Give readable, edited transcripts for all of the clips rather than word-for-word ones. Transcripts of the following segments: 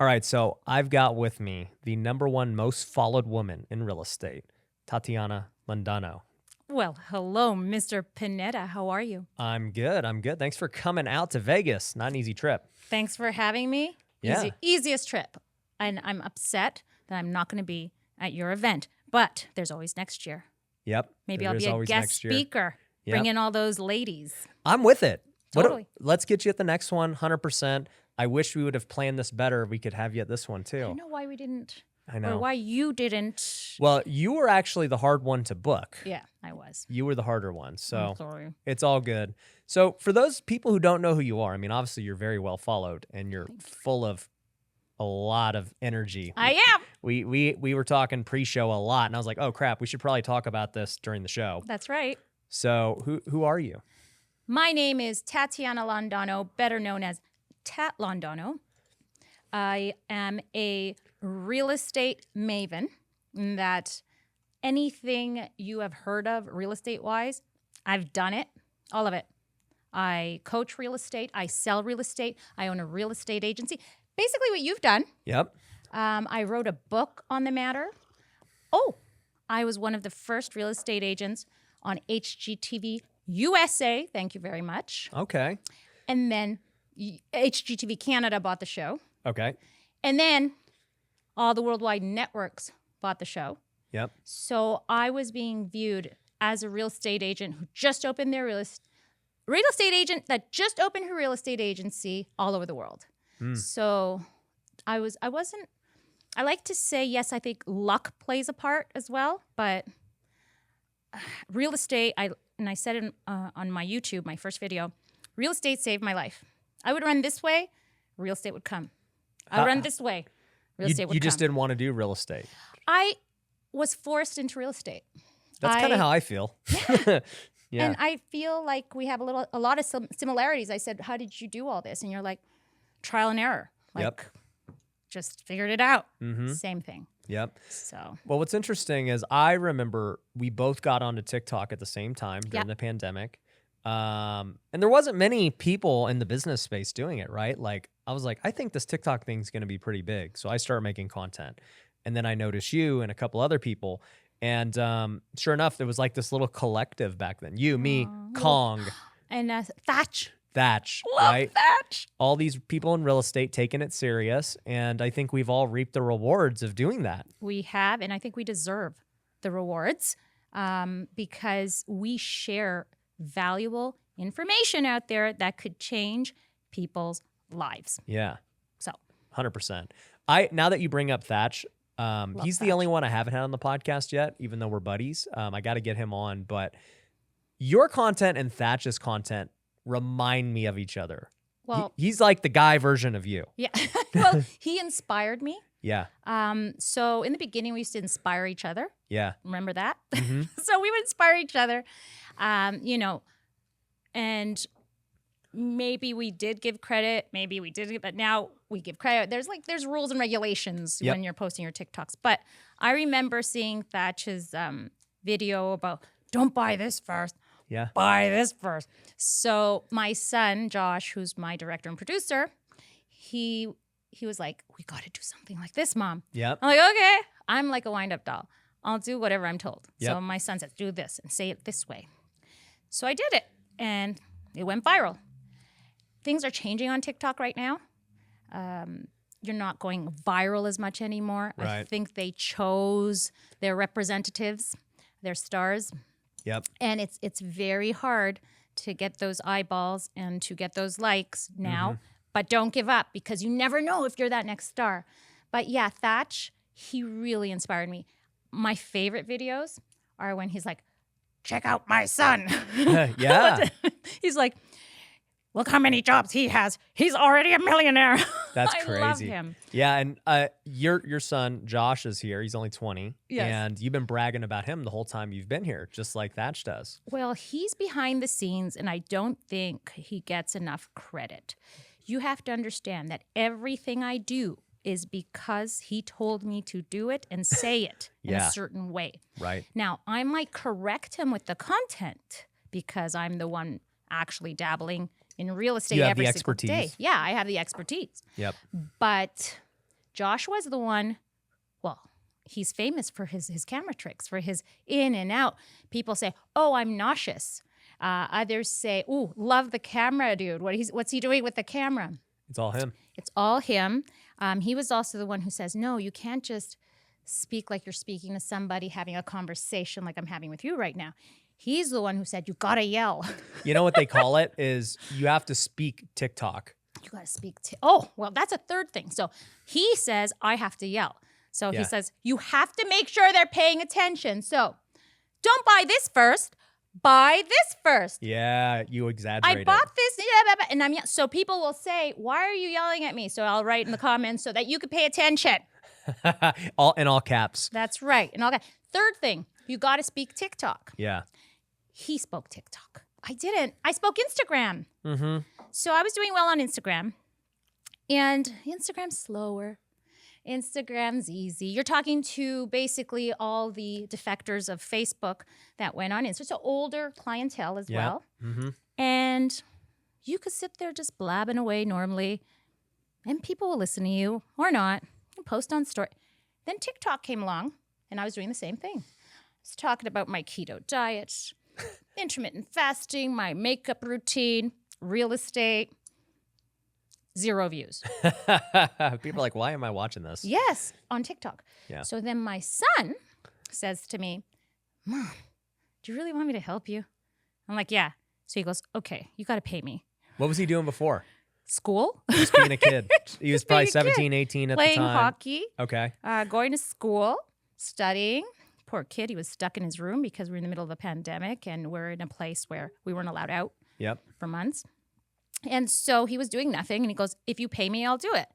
All right, so I've got with me the #1 most followed woman in real estate, Tatiana Londono. Well, hello, Mr. Pineda. How are you? I'm good. Thanks for coming out to Vegas. Not an easy trip. Thanks for having me. Yeah. Easiest trip. And I'm upset that I'm not going to be at your event, but there's always next year. Yep. Maybe I'll be a guest speaker. Yep. Bring in all those ladies. I'm with it. Totally. Let's get you at the next one, 100%. I wish we would have planned this better. We could have you at this one, too. I don't know why we didn't. I know. Or why you didn't. Well, you were actually the hard one to book. Yeah, I was. You were the harder one, so I'm sorry. It's all good. So for those people who don't know who you are, I mean, obviously you're very well followed and you're full of a lot of energy. I am. We were talking pre-show a lot, and I was like, oh crap, we should probably talk about this during the show. That's right. So who are you? My name is Tatiana Londono, better known as Tat Londono. I am a real estate maven, in that anything you have heard of real estate-wise, I've done it, all of it. I coach real estate. I sell real estate. I own a real estate agency. Basically what you've done. Yep. I wrote a book on the matter. Oh, I was one of the first real estate agents on HGTV USA. Thank you very much. Okay. And then HGTV Canada bought the show. Okay. And then all the worldwide networks bought the show. Yep. So I was being viewed as a real estate agent who just opened their real estate agent that just opened her real estate agency all over the world. So I like to say, yes, I think luck plays a part as well, but real estate, I said it on my YouTube, my first video, real estate saved my life. I would run this way, real estate would come. I would run this way, real estate would come. You just didn't want to do real estate. I was forced into real estate. That's kind of how I feel. Yeah. And I feel like we have a lot of similarities. I said, how did you do all this? And you're like, trial and error. Like, just figured it out. Same thing. Yep. So. Well, what's interesting is I remember we both got onto TikTok at the same time during the pandemic. And there wasn't many people in the business space doing it, right? Like, I was like, I think this TikTok thing's going to be pretty big. So I started making content. And then I noticed you and a couple other people. And sure enough, there was like this little collective back then. You, me, Kong. And Thatch. Thatch, Love right? Thatch. All these people in real estate taking it serious. And I think we've all reaped the rewards of doing that. We have, and I think we deserve the rewards because we share valuable information out there that could change people's lives. Yeah. So 100%. Now that you bring up Thatch, he's the only one I haven't had on the podcast yet, even though we're buddies. I got to get him on, but your content and Thatch's content remind me of each other. Well, he's like the guy version of you. Yeah. Well, he inspired me. Yeah. So in the beginning, we used to inspire each other. Yeah. Remember that? So we would inspire each other, and maybe we did give credit, maybe we didn't, but now we give credit. There's rules and regulations when you're posting your TikToks. But I remember seeing Thatch's video about don't buy this first. Yeah. Buy this first. So my son, Josh, who's my director and producer, he was like, we got to do something like this, Mom. Yep. I'm like, okay. I'm like a wind-up doll. I'll do whatever I'm told. Yep. So my son says, do this and say it this way. So I did it, and it went viral. Things are changing on TikTok right now. You're not going viral as much anymore. Right. I think they chose their representatives, their stars. Yep. And it's very hard to get those eyeballs and to get those likes now. But don't give up, because you never know if you're that next star. But yeah, Thatch, he really inspired me. My favorite videos are when he's like, check out my son. Yeah. He's like, look how many jobs he has. He's already a millionaire. That's I crazy. love him. Yeah, and your son, Josh, is here. He's only 20. Yes. And you've been bragging about him the whole time you've been here, just like Thatch does. Well, he's behind the scenes, and I don't think he gets enough credit. You have to understand that everything I do is because he told me to do it and say it in a certain way. Right. Now, I might correct him with the content because I'm the one actually dabbling in real estate every single day. Yeah, I have the expertise. Yep. But Joshua's the one, well, he's famous for his camera tricks, for his in and out. People say, oh, I'm nauseous. Others say, ooh, love the camera, dude. What's he doing with the camera? It's all him. It's all him. He was also the one who says, no, you can't just speak like you're speaking to somebody, having a conversation like I'm having with you right now. He's the one who said, you gotta yell. You know what they call it is you have to speak TikTok. You gotta speak. Oh, well, that's a third thing. So he says, I have to yell. So he says, you have to make sure they're paying attention. So don't buy this first. Buy this first. Yeah, you exaggerate. I bought this, and so people will say, "Why are you yelling at me?" So I'll write in the comments so that you can pay attention. In all caps. That's right. And all that. Third thing, you got to speak TikTok. Yeah. He spoke TikTok. I didn't. I spoke Instagram. Mm-hmm. So I was doing well on Instagram, and Instagram's slower. Instagram's easy. You're talking to basically all the defectors of Facebook that went on Instagram. So older clientele as well. Mm-hmm. And you could sit there just blabbing away normally, and people will listen to you or not and post on story. Then TikTok came along, and I was doing the same thing. I was talking about my keto diet, intermittent fasting, my makeup routine, real estate. 0 views. People are like, why am I watching this? Yes, on TikTok. Yeah. So then my son says to me, Mom, do you really want me to help you? I'm like, yeah. So he goes, okay, you got to pay me. What was he doing before? School. Just being a kid. He was probably 17, 18 at the time. Playing hockey. Okay. Going to school, studying. Poor kid, he was stuck in his room because we're in the middle of a pandemic and we're in a place where we weren't allowed out for months. And so he was doing nothing, and he goes, if you pay me, I'll do it.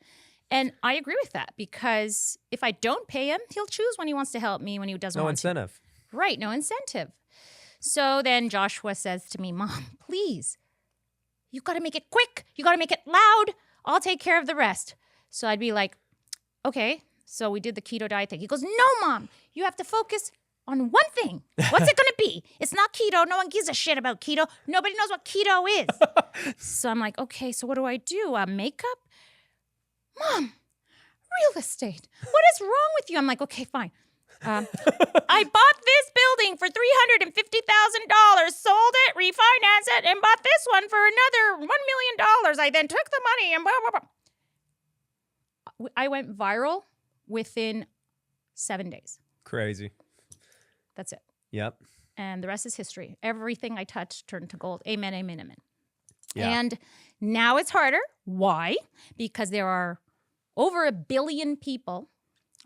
And I agree with that, because if I don't pay him, he'll choose when he wants to help me, when he doesn't want to. No incentive. Right, no incentive. So then Joshua says to me, Mom, please, you got to make it quick. You got to make it loud. I'll take care of the rest. So I'd be like, okay. So we did the keto diet thing. He goes, no, Mom, you have to focus on one thing. What's it going to be? It's not keto. No one gives a shit about keto. Nobody knows what keto is. So I'm like, okay, so what do I do? Makeup? Mom, real estate. What is wrong with you? I'm like, okay, fine. I bought this building for $350,000, sold it, refinanced it, and bought this one for another $1 million. I then took the money and blah, blah, blah. I went viral within 7 days. Crazy. That's it. Yep. And the rest is history. Everything I touched turned to gold. Amen, amen, amen. Yeah. And now it's harder. Why? Because there are over 1 billion people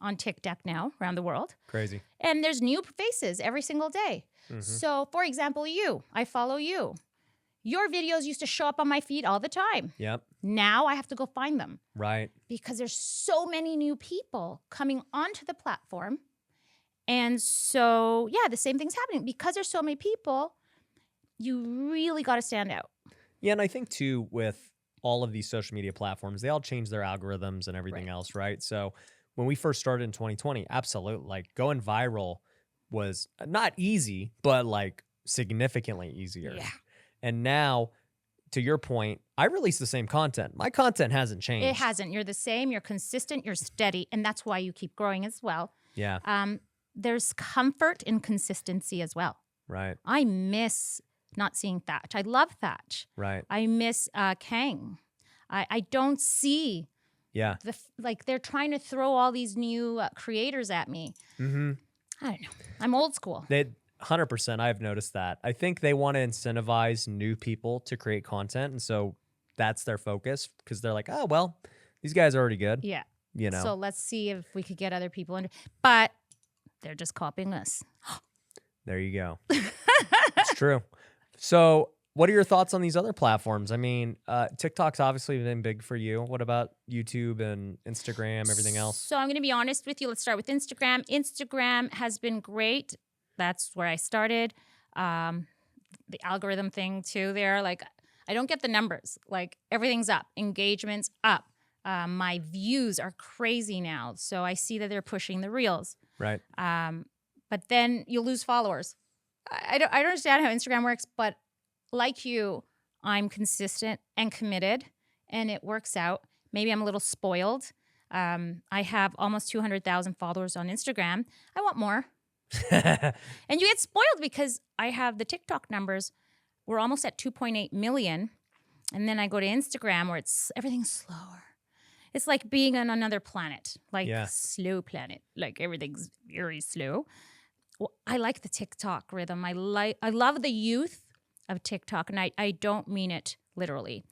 on TikTok now around the world. Crazy. And there's new faces every single day. Mm-hmm. So, for example, I follow you. Your videos used to show up on my feed all the time. Yep. Now I have to go find them. Right. Because there's so many new people coming onto the platform. And so, yeah, the same thing's happening. Because there's so many people, you really got to stand out. Yeah, and I think, too, with all of these social media platforms, they all change their algorithms and everything else, right? So when we first started in 2020, absolutely, like, going viral was not easy, but, like, significantly easier. Yeah. And now, to your point, I release the same content. My content hasn't changed. It hasn't. You're the same. You're consistent. You're steady. And that's why you keep growing as well. Yeah. There's comfort in consistency as well. Right. I miss not seeing Thatch. I love Thatch. Right. I miss Kang. I don't see. Yeah. They're trying to throw all these new creators at me. Mm-hmm. I don't know. I'm old school. 100%. I've noticed that. I think they want to incentivize new people to create content. And so that's their focus, because they're like, oh, well, these guys are already good. Yeah. You know. So let's see if we could get other people in. But they're just copying us. There you go. It's true. So what are your thoughts on these other platforms? I mean, TikTok's obviously been big for you. What about YouTube and Instagram, everything else? So I'm going to be honest with you. Let's start with Instagram. Instagram has been great. That's where I started. The algorithm thing too there. Like, I don't get the numbers. Like, everything's up. Engagement's up. My views are crazy now. So I see that they're pushing the reels. Right. But then you lose followers. I don't understand how Instagram works, but like you, I'm consistent and committed, and it works out. Maybe I'm a little spoiled. I have almost 200,000 followers on Instagram. I want more. And you get spoiled because I have the TikTok numbers. We're almost at 2.8 million. And then I go to Instagram where everything's slower. It's like being on another planet, like slow planet, like everything's very slow. Well, I like the TikTok rhythm. I love the youth of TikTok, and I don't mean it literally.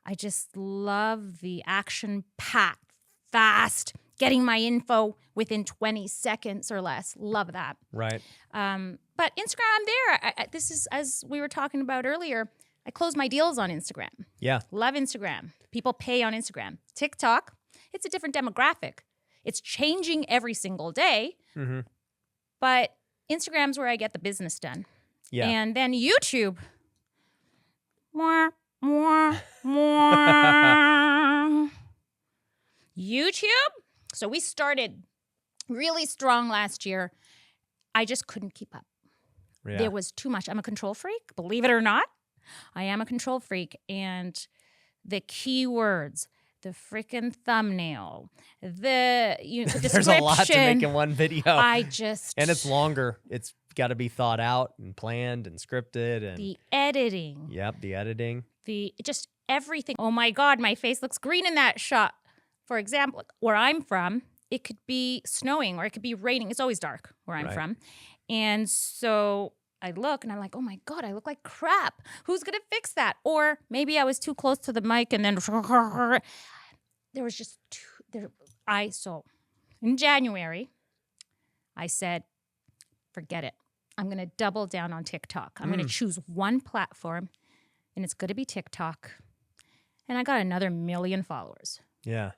I just love the action-packed, fast, getting my info within 20 seconds or less. Love that. Right. But Instagram, I'm there. This is, as we were talking about earlier, I close my deals on Instagram. Yeah. Love Instagram. People pay on Instagram. TikTok, it's a different demographic. It's changing every single day. Mm-hmm. But Instagram's where I get the business done. Yeah. And then YouTube. YouTube. So we started really strong last year. I just couldn't keep up. Yeah. There was too much. I'm a control freak, believe it or not. I am a control freak. And the keywords, the freaking thumbnail, the description. There's a lot to make in one video. And it's longer. It's got to be thought out and planned and scripted. And the editing. Yep, the editing. Just everything. Oh my God, my face looks green in that shot. For example, where I'm from, it could be snowing or it could be raining. It's always dark where I'm from. And so I look and I'm like, oh my God, I look like crap. Who's going to fix that? Or maybe I was too close to the mic and then there was just so in January, I said, forget it. I'm going to double down on TikTok. I'm going to choose one platform and it's going to be TikTok. And I got another 1 million followers. Yeah.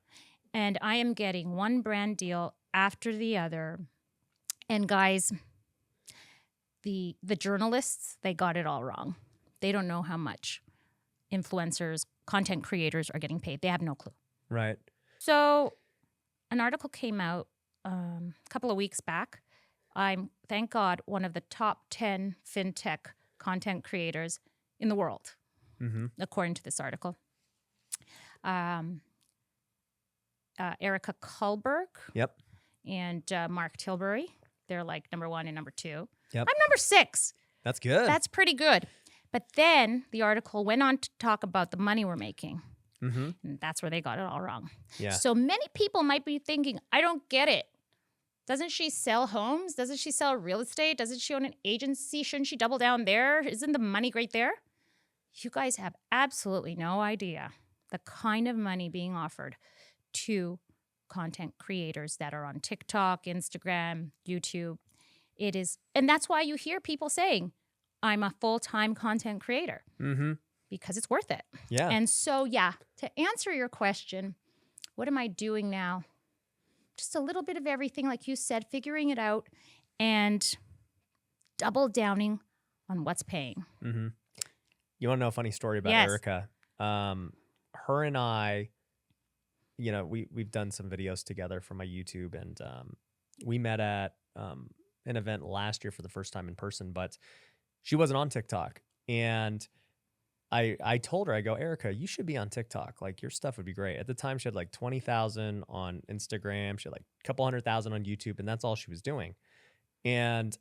And I am getting one brand deal after the other. And guys, the journalists, they got it all wrong. They don't know how much influencers, content creators are getting paid. They have no clue. Right. So an article came out a couple of weeks back. I'm, thank God, one of the top 10 fintech content creators in the world, according to this article. Erica Kullberg. Yep. And Mark Tilbury. They're like number 1 and number 2. Yep. I'm number 6. That's good. That's pretty good. But then the article went on to talk about the money we're making. Mm-hmm. And that's where they got it all wrong. Yeah. So many people might be thinking, I don't get it. Doesn't she sell homes? Doesn't she sell real estate? Doesn't she own an agency? Shouldn't she double down there? Isn't the money great there? You guys have absolutely no idea the kind of money being offered to content creators that are on TikTok, Instagram, YouTube. It is, and that's why you hear people saying, I'm a full-time content creator. Mm-hmm. Because it's worth it. Yeah. And so, to answer your question, what am I doing now? Just a little bit of everything, like you said, figuring it out and double downing on what's paying. Mm-hmm. You want to know a funny story about Erica? Her and I, we've done some videos together for my YouTube, and we met at an event last year for the first time in person, but she wasn't on TikTok. And I told her, I go, Erica, you should be on TikTok. Like, your stuff would be great. At the time, she had like 20,000 on Instagram. She had like a couple 100,000 on YouTube, and that's all she was doing. And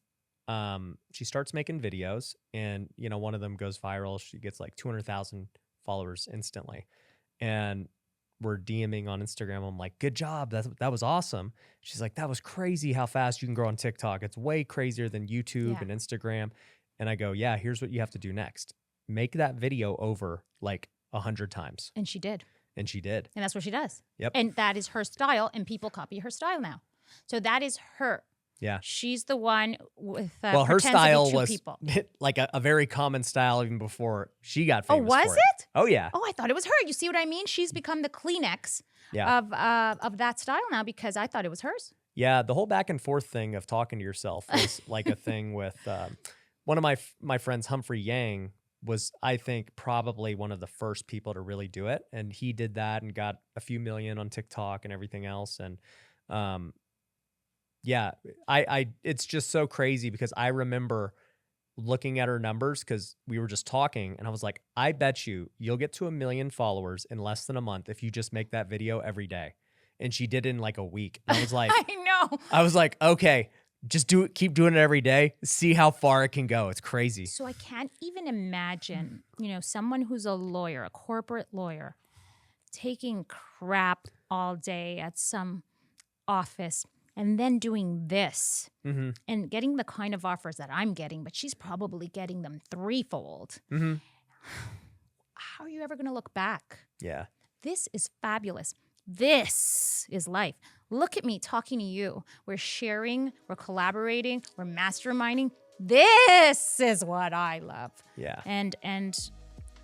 she starts making videos, and, one of them goes viral. She gets like 200,000 followers instantly. And we're DMing on Instagram. I'm like, good job. That was awesome. She's like, that was crazy how fast you can grow on TikTok. It's way crazier than YouTube and Instagram. And I go, yeah, here's what you have to do next. Make that video over like 100 times. And she did. And she did. And that's what she does. Yep. And that is her style, and people copy her style now. So that is her. Yeah. She's the one with her style was people. like a very common style even before she got famous. Oh, was for it? Oh, yeah. Oh, I thought it was her. You see what I mean? She's become the Kleenex of that style now, because I thought it was hers. Yeah, the whole back and forth thing of talking to yourself is like a thing with one of my friends, Humphrey Yang, was, I think, probably one of the first people to really do it. And he did that and got a few million on TikTok and everything else. And it's just so crazy because I remember looking at her numbers because we were just talking, and I was like, I bet you'll get to 1 million followers in less than a month if you just make that video every day. and she did it in like a week. And I was like, I know. Okay, just do it. Keep doing it every day. See how far it can go. It's crazy. So I can't even imagine, someone who's a lawyer, a corporate lawyer, taking crap all day at some office and then doing this and getting the kind of offers that I'm getting, but she's probably getting them threefold. How are you ever going to look back? Yeah. This is fabulous. This is life. Look at me talking to you. We're sharing, we're collaborating, we're masterminding. This is what I love. Yeah. And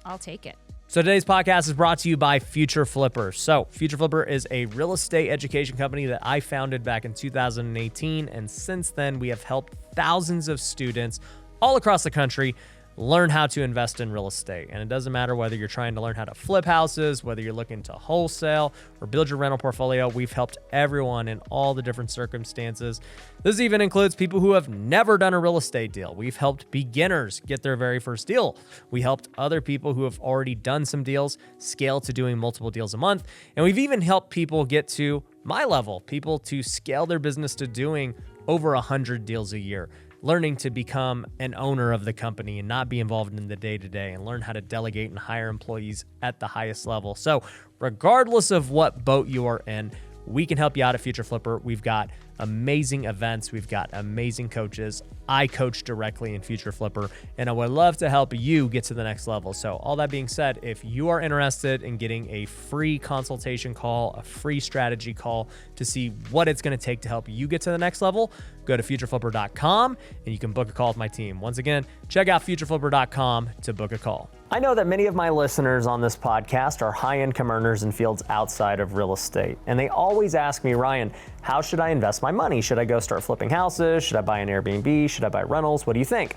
I'll take it. So today's podcast is brought to you by Future Flipper. So Future Flipper is a real estate education company that I founded back in 2018. And since then, we have helped thousands of students all across the country learn how to invest in real estate. And it doesn't matter whether you're trying to learn how to flip houses, whether you're looking to wholesale or build your rental portfolio. We've helped everyone in all the different circumstances. This even includes people who have never done a real estate deal. We've helped beginners get their very first deal. We helped other people who have already done some deals scale to doing multiple deals a month. And we've even helped people get to my level, people to scale their business to doing over 100 deals a year, learning to become an owner of the company and not be involved in the day-to-day, and learn how to delegate and hire employees at the highest level. So regardless of what boat you are in, we can help you out at Future Flipper. We've got amazing events. We've got amazing coaches. I coach directly in Future Flipper, and I would love to help you get to the next level. So all that being said, if you are interested in getting a free consultation call, a free strategy call to see what it's going to take to help you get to the next level, go to futureflipper.com and you can book a call with my team. Once again, check out futureflipper.com to book a call. I know that many of my listeners on this podcast are high-income earners in fields outside of real estate. And they always ask me, Ryan, how should I invest my money? Should I go start flipping houses? Should I buy an Airbnb? Should I buy rentals? What do you think?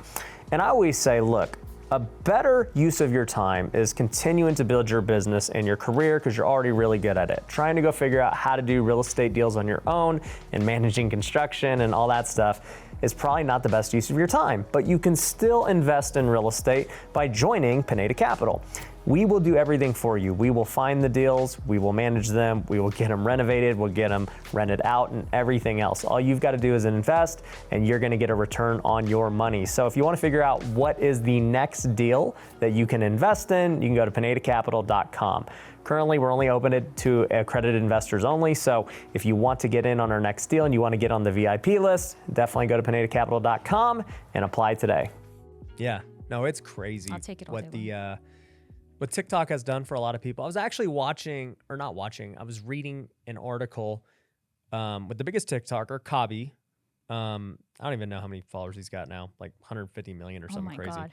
And I always say, look, a better use of your time is continuing to build your business and your career because you're already really good at it. Trying to go figure out how to do real estate deals on your own and managing construction and all that stuff is probably not the best use of your time, but you can still invest in real estate by joining Pineda Capital. We will do everything for you. We will find the deals, we will manage them, we will get them renovated, we'll get them rented out and everything else. All you've got to do is invest and you're going to get a return on your money. So if you want to figure out what is the next deal that you can invest in, you can go to pinedacapital.com. Currently, we're only open to accredited investors only. So if you want to get in on our next deal and you want to get on the VIP list, definitely go to pinedacapital.com and apply today. Yeah, no, it's crazy. I'll take it all day what TikTok has done for a lot of people. I was actually I was reading an article with the biggest TikToker, Kabi. I don't even know how many followers he's got now, like 150 million or something crazy. God.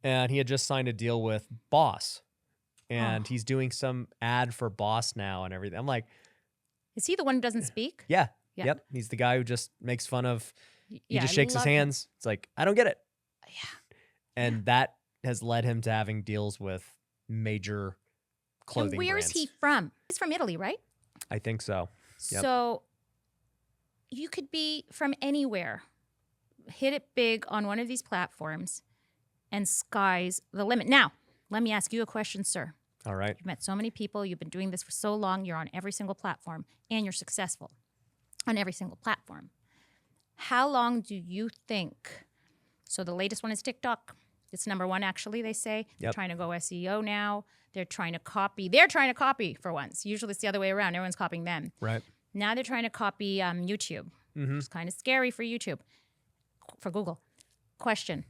And he had just signed a deal with Boss. And he's doing some ad for Boss now and everything. I'm like, is he the one who doesn't speak? Yeah. Yep. He's the guy who just makes fun of, he just shakes his hands. Him. It's like, I don't get it. Yeah. And that has led him to having deals with major clothing brands. And where is he from? He's from Italy, right? I think so. Yep. So you could be from anywhere, hit it big on one of these platforms, and sky's the limit. Now, let me ask you a question, sir. All right. You've met so many people. You've been doing this for so long. You're on every single platform, and you're successful on every single platform. How long do you think? So the latest one is TikTok. It's number one, actually, they say. They're trying to go SEO now. They're trying to copy. They're trying to copy for once. Usually it's the other way around. Everyone's copying them. Right. Now they're trying to copy YouTube. It's kind of scary for YouTube, for Google. Question.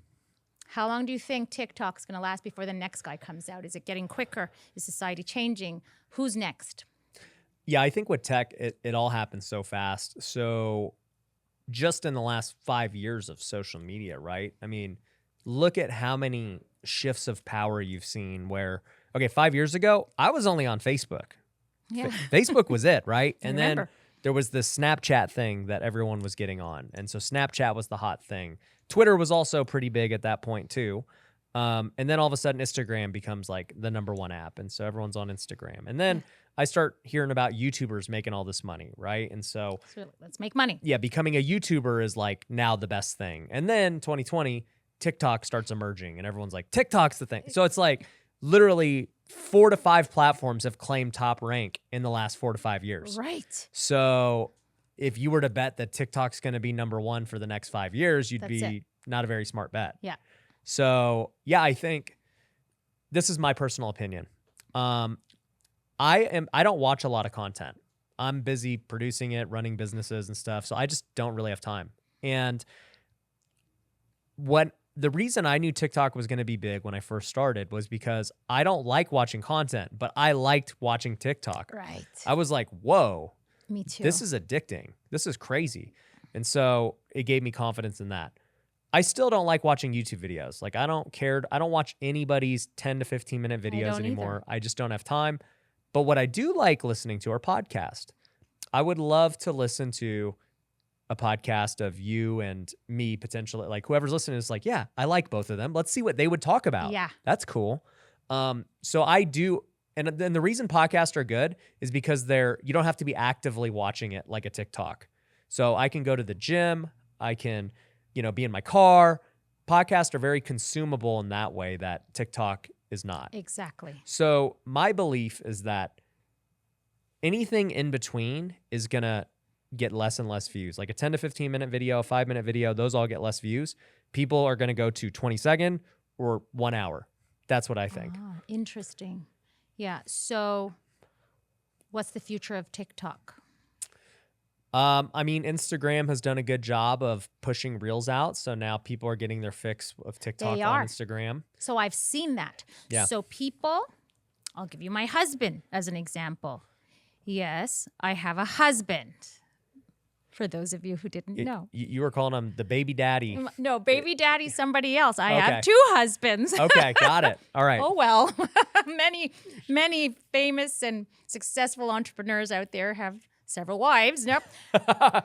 How long do you think TikTok's going to last before the next guy comes out? Is it getting quicker? Is society changing? Who's next? Yeah, I think with tech, it all happens so fast. So just in the last 5 years of social media, right? I mean, look at how many shifts of power you've seen where, okay, 5 years ago, I was only on Facebook. Yeah. Facebook was it, right? And remember. then there was this Snapchat thing that everyone was getting on. And so Snapchat was the hot thing. Twitter was also pretty big at that point too. And then all of a sudden Instagram becomes like the number one app. And so everyone's on Instagram. And then I start hearing about YouTubers making all this money, right? And so let's make money. Yeah, becoming a YouTuber is like now the best thing. And then 2020, TikTok starts emerging and everyone's like, TikTok's the thing. So it's like literally 4 to 5 platforms have claimed top rank in the last 4 to 5 years. Right. So if you were to bet that TikTok's going to be number 1 for the next 5 years, you'd be not a very smart bet. Yeah. So yeah, I think this is my personal opinion. I don't watch a lot of content. I'm busy producing it, running businesses and stuff. So I just don't really have time. And the reason I knew TikTok was going to be big when I first started was because I don't like watching content, but I liked watching TikTok. Right. I was like, whoa, Me too. this is addicting. This is crazy. And so it gave me confidence in that. I still don't like watching YouTube videos. Like I don't care. I don't watch anybody's 10 to 15 minute videos anymore. I just don't have time. But what I do like listening to are podcasts. I would love to listen to a podcast of you and me potentially. Like whoever's listening is like, yeah, I like both of them. Let's see what they would talk about. Yeah. That's cool. So I do. And then the reason podcasts are good is because you don't have to be actively watching it like a TikTok. So I can go to the gym. I can, be in my car. Podcasts are very consumable in that way that TikTok is not. Exactly. So my belief is that anything in between is going to get less and less views. Like a 10 to 15 minute video, a 5-minute video, those all get less views. People are going to go to 20-second or 1 hour. That's what I think. Interesting. Yeah. So what's the future of TikTok? Instagram has done a good job of pushing Reels out. So now people are getting their fix of TikTok on Instagram. So I've seen that. Yeah. So I'll give you my husband as an example. Yes, I have a husband. For those of you who didn't know. You were calling him the baby daddy. No, baby daddy's somebody else. I have 2 husbands. Okay, got it. All right. Oh, well. Many famous and successful entrepreneurs out there have several wives. Nope. All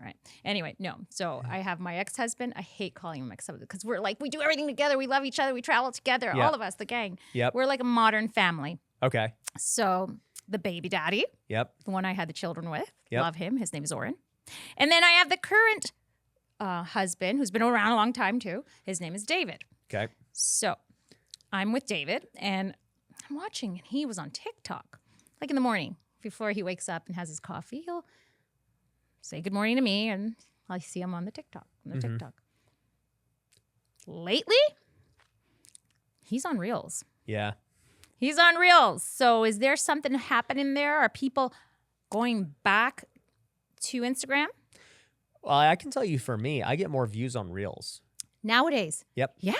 right. Anyway, no. So I have my ex-husband. I hate calling him ex-husband because we're like, we do everything together. We love each other. We travel together. Yep. All of us, the gang. Yep. We're like a modern family. Okay. So the baby daddy. Yep. The one I had the children with. Yep. Love him. His name is Oren. And then I have the current husband who's been around a long time too. His name is David. Okay. So I'm with David and I'm watching and he was on TikTok. Like in the morning before he wakes up and has his coffee, he'll say good morning to me and I see him on the TikTok. Lately, he's on Reels. Yeah. He's on Reels. So is there something happening there? Are people going back to Instagram? Well, I can tell you for me, I get more views on Reels. Nowadays. Yep. Yeah.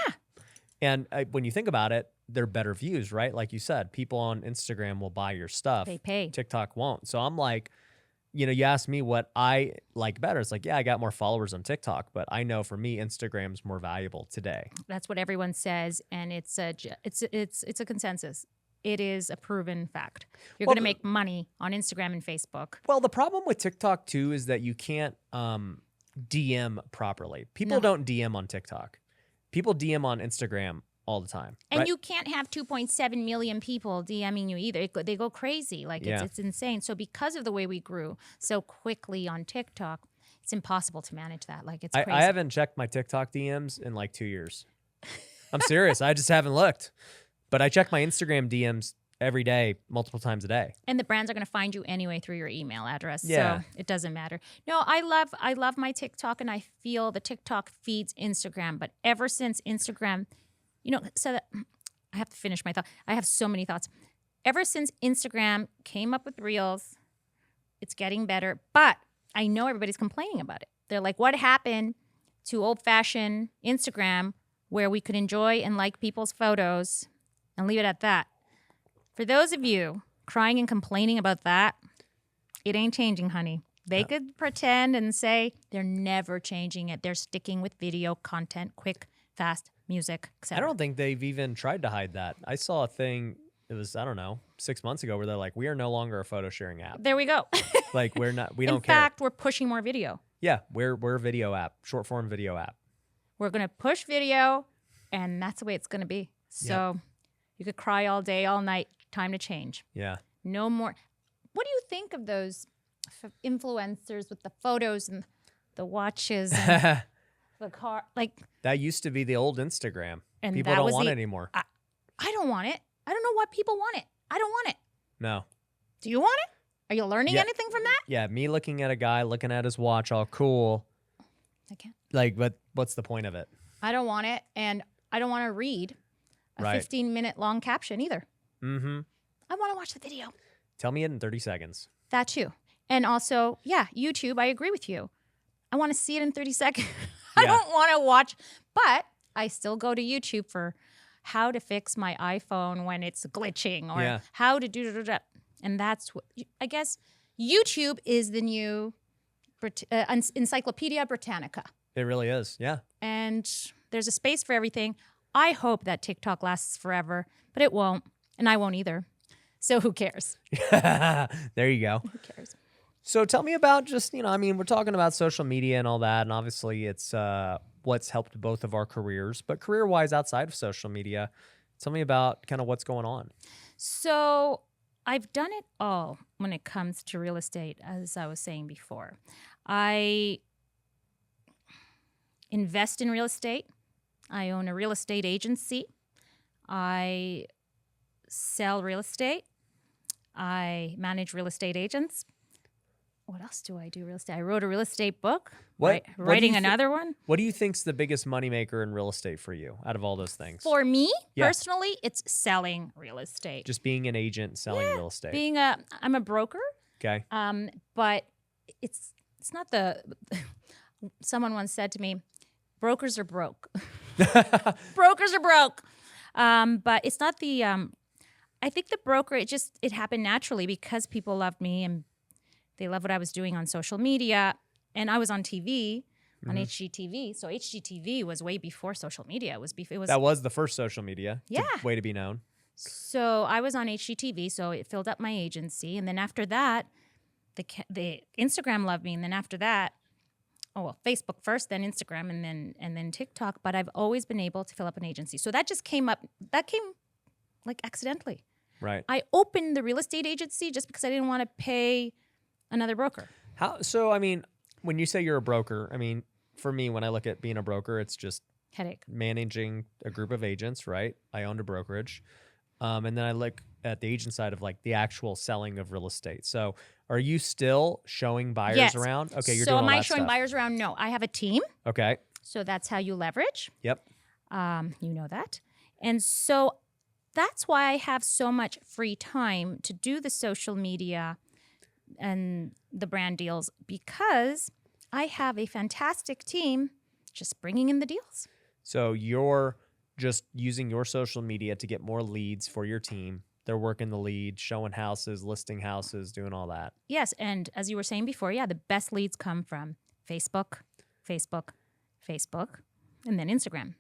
And when you think about it, they're better views, right? Like you said, people on Instagram will buy your stuff. They pay. TikTok won't. So I'm like, you ask me what I like better. It's like, yeah, I got more followers on TikTok, but I know for me, Instagram's more valuable today. That's what everyone says, and it's a consensus. It is a proven fact. You're going to make money on Instagram and Facebook. Well, the problem with TikTok too is that you can't DM properly. People don't DM on TikTok. People DM on Instagram all the time. And right? you can't have 2.7 million people DMing you either. They go crazy. Like it's insane. So because of the way we grew so quickly on TikTok, it's impossible to manage that. Like it's crazy. I haven't checked my TikTok DMs in like 2 years. I'm serious. I just haven't looked. But I check my Instagram DMs every day, multiple times a day. And the brands are going to find you anyway through your email address. Yeah. So it doesn't matter. No, I love my TikTok and I feel the TikTok feeds Instagram. But ever since Instagram, so I have to finish my thought. I have so many thoughts. Ever since Instagram came up with Reels, it's getting better. But I know everybody's complaining about it. They're like, what happened to old-fashioned Instagram where we could enjoy and like people's photos and leave it at that? For those of you crying and complaining about that, it ain't changing, honey. They could pretend and say they're never changing it. They're sticking with video content, quick, fast music, etc. I don't think they've even tried to hide that. I saw a thing, it was, 6 months ago, where they're like, we are no longer a photo sharing app. There we go. Like, we don't care. In fact, we're pushing more video. Yeah, we're a video app, short form video app. We're going to push video, and that's the way it's going to be. So you could cry all day, all night. Time to change. Yeah. No more. What do you think of those influencers with the photos and the watches and the car? Like that used to be the old Instagram. And people don't want it anymore. I don't want it. I don't know why people want it. I don't want it. No. Do you want it? Are you learning anything from that? Yeah, me looking at a guy, looking at his watch, all cool. I can't. Like, but what's the point of it? I don't want it, and I don't want to read a 15-minute long caption either. Mm-hmm. I want to watch the video. Tell me it in 30 seconds. That too. And also, YouTube, I agree with you. I want to see it in 30 seconds. I don't want to watch, but I still go to YouTube for how to fix my iPhone when it's glitching or how to do that. And that's what, I guess, YouTube is the new Encyclopedia Britannica. It really is, yeah. And there's a space for everything. I hope that TikTok lasts forever, but it won't. And I won't either. So who cares? There you go. Who cares? So tell me about just, we're talking about social media and all that, and obviously it's what's helped both of our careers, but career-wise outside of social media, tell me about kind of what's going on. So I've done it all when it comes to real estate, as I was saying before. I invest in real estate. I own a real estate agency. I sell real estate. I manage real estate agents. What else do I do? Real estate. I wrote a real estate book. Writing another one. What do you think's the biggest moneymaker in real estate for you out of all those things? For me, personally, it's selling real estate. Just being an agent selling real estate. I'm a broker. Okay. But it's not someone once said to me, brokers are broke. Brokers are broke. But it's not I think the broker, it happened naturally because people loved me and they loved what I was doing on social media. And I was on TV, on HGTV. So HGTV was way before social media. That was the first social media way to be known. So I was on HGTV, so it filled up my agency. And then after that, the Instagram loved me. And then after that, Facebook first, then Instagram, and then TikTok. But I've always been able to fill up an agency. So that just came up. That came like accidentally. Right. I opened the real estate agency just because I didn't want to pay another broker. When you say you're a broker, for me, when I look at being a broker, it's just headache managing a group of agents, right? I owned a brokerage. And then I look at the agent side of like the actual selling of real estate. So are you still showing buyers around? Okay, you're doing all that stuff. So am I showing buyers around? No, I have a team. Okay. So that's how you leverage. Yep. You know that. And so that's why I have so much free time to do the social media and the brand deals, because I have a fantastic team just bringing in the deals. So you're just using your social media to get more leads for your team. They're working the lead, showing houses, listing houses, doing all that. Yes, and as you were saying before, the best leads come from Facebook, and then Instagram.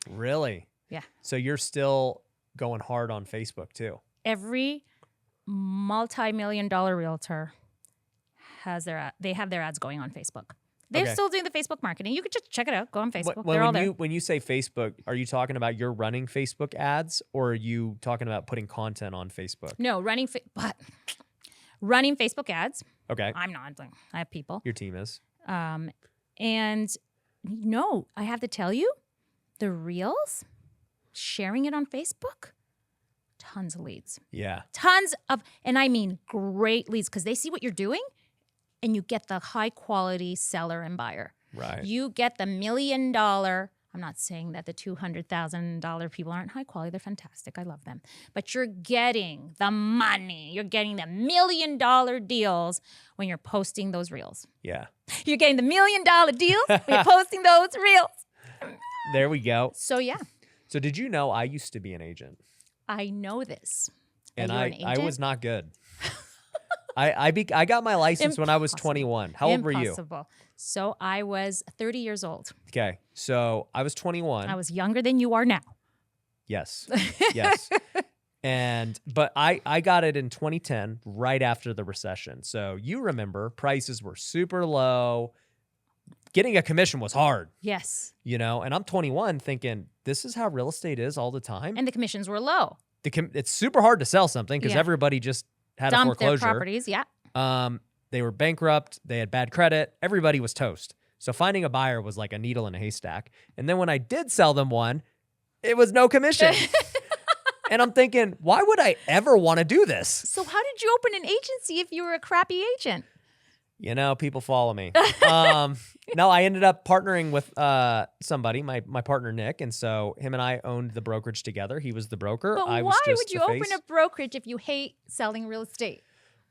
Really? Yeah. So you're still going hard on Facebook too? Every multi-million-dollar realtor they have their ads going on Facebook. They're still doing the Facebook marketing. You could just check it out. Go on Facebook. They're all there. When you say Facebook, are you talking about you're running Facebook ads, or are you talking about putting content on Facebook? No, running Facebook ads. Okay. I'm not. I have people. Your team is. And no, I have to tell you, the reels, sharing it on Facebook, tons of leads. Yeah. Tons of, and I mean great leads, because they see what you're doing. And you get the high quality seller and buyer. Right. You get the $1 million. I'm not saying that the $200,000 people aren't high quality. They're fantastic. I love them. But you're getting the money. You're getting the $1 million deals when you're posting those reels. Yeah. You're getting the $1 million deals when you're posting those reels. There we go. So yeah. So did you know I used to be an agent? I know this. And I was not good. I got my license when I was 21. How old were you? So I was 30 years old. Okay. So I was 21. I was younger than you are now. Yes. Yes. But I got it in 2010, right after the recession. So you remember prices were super low. Getting a commission was hard. Yes. And I'm 21 thinking, this is how real estate is all the time. And the commissions were low. It's super hard to sell something because everybody just had a foreclosure. Their properties, yeah. They were bankrupt. They had bad credit. Everybody was toast. So finding a buyer was like a needle in a haystack. And then when I did sell them one, it was no commission. And I'm thinking, why would I ever want to do this? So how did you open an agency if you were a crappy agent? You know, people follow me. No, I ended up partnering with somebody, my partner, Nick. And so him and I owned the brokerage together. He was the broker. But I why was just would you the open face. a brokerage if you hate selling real estate?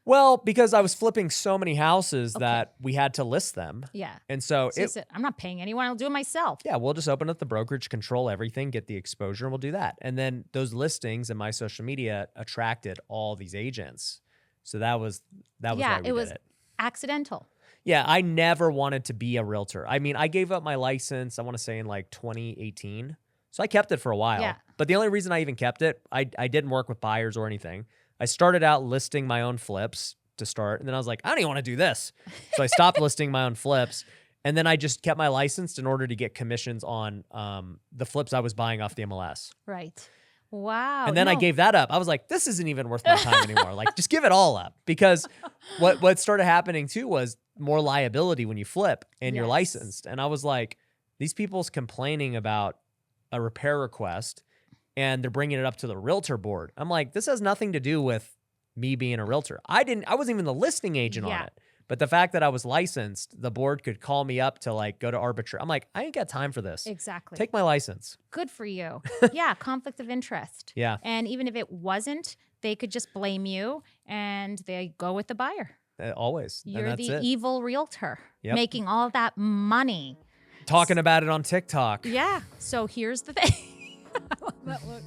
Well, because I was flipping so many houses that we had to list them. Yeah. And so, You said, I'm not paying anyone. I'll do it myself. yeah, we'll just open up the brokerage, control everything, get the exposure, and we'll do that. And then those listings in my social media attracted all these agents. So that was why we did it. Accidental. Yeah, I never wanted to be a realtor. I mean, I gave up my license, I want to say in like 2018. So I kept it for a while. Yeah. But the only reason I even kept it, I didn't work with buyers or anything. I started out listing my own flips to start. And then I was like, I don't even want to do this. So I stopped listing my own flips. And then I just kept my license in order to get commissions on the flips I was buying off the MLS. Right. Wow. And then I gave that up. I was like, this isn't even worth my time anymore. Like, just give it all up. Because what started happening too was more liability when you flip and you're licensed. And I was like, these people's complaining about a repair request and they're bringing it up to the realtor board. I'm like, this has nothing to do with me being a realtor. I wasn't even the listing agent on it. But the fact that I was licensed, the board could call me up to like go to arbitration. I'm like, I ain't got time for this. Exactly. Take my license. Good for you. Yeah, conflict of interest. Yeah. And even if it wasn't, they could just blame you and they go with the buyer. Always. You're the evil realtor making all that money. Talking about it on TikTok. Yeah. So here's the thing. I love that look.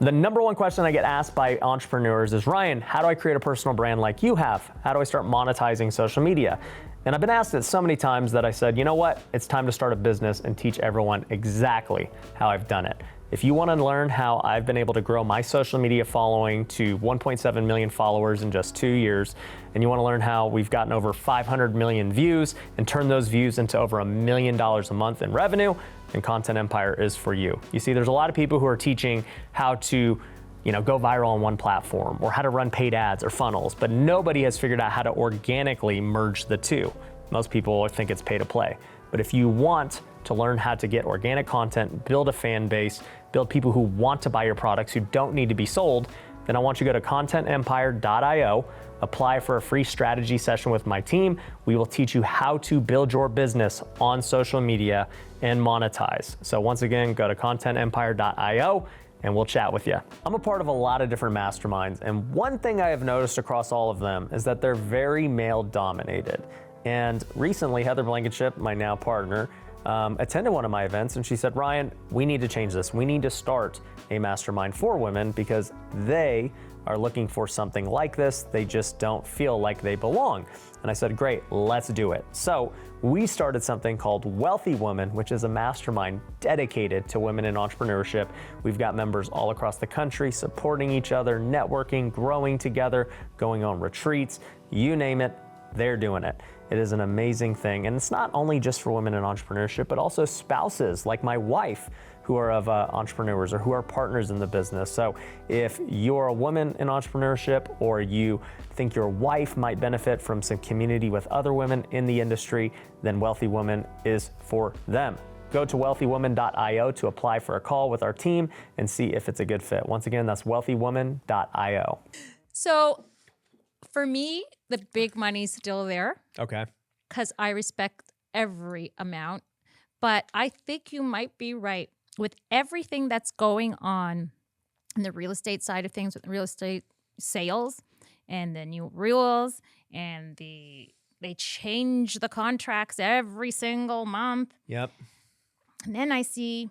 The number one question I get asked by entrepreneurs is, Ryan, how do I create a personal brand like you have? How do I start monetizing social media? And I've been asked it so many times that I said, you know what? It's time to start a business and teach everyone exactly how I've done it. If you want to learn how I've been able to grow my social media following to 1.7 million followers in just 2 years, and you want to learn how we've gotten over 500 million views and turned those views into over $1 million a month in revenue, then Content Empire is for you. You see, there's a lot of people who are teaching how to go viral on one platform or how to run paid ads or funnels, but nobody has figured out how to organically merge the two. Most people think it's pay to play. But if you want to learn how to get organic content, build a fan base, build people who want to buy your products who don't need to be sold, then I want you to go to contentempire.io, apply for a free strategy session with my team. We will teach you how to build your business on social media and monetize. So once again, go to contentempire.io and we'll chat with you. I'm a part of a lot of different masterminds, and one thing I have noticed across all of them is that they're very male dominated. And recently, Heather Blankenship, my now partner, attended one of my events and she said, Ryan, we need to change this. We need to start a mastermind for women because they are looking for something like this. They just don't feel like they belong. And I said, great, let's do it. So we started something called Wealthy Women, which is a mastermind dedicated to women in entrepreneurship. We've got members all across the country supporting each other, networking, growing together, going on retreats, you name it, they're doing it. It is an amazing thing. And it's not only just for women in entrepreneurship, but also spouses like my wife who are of entrepreneurs or who are partners in the business. So if you're a woman in entrepreneurship or you think your wife might benefit from some community with other women in the industry, then Wealthy Woman is for them. Go to wealthywoman.io to apply for a call with our team and see if it's a good fit. Once again, that's wealthywoman.io. So for me, the big money's still there. Okay. Because I respect every amount. But I think you might be right. With everything that's going on in the real estate side of things, with real estate sales and the new rules and they change the contracts every single month. Yep. And then I see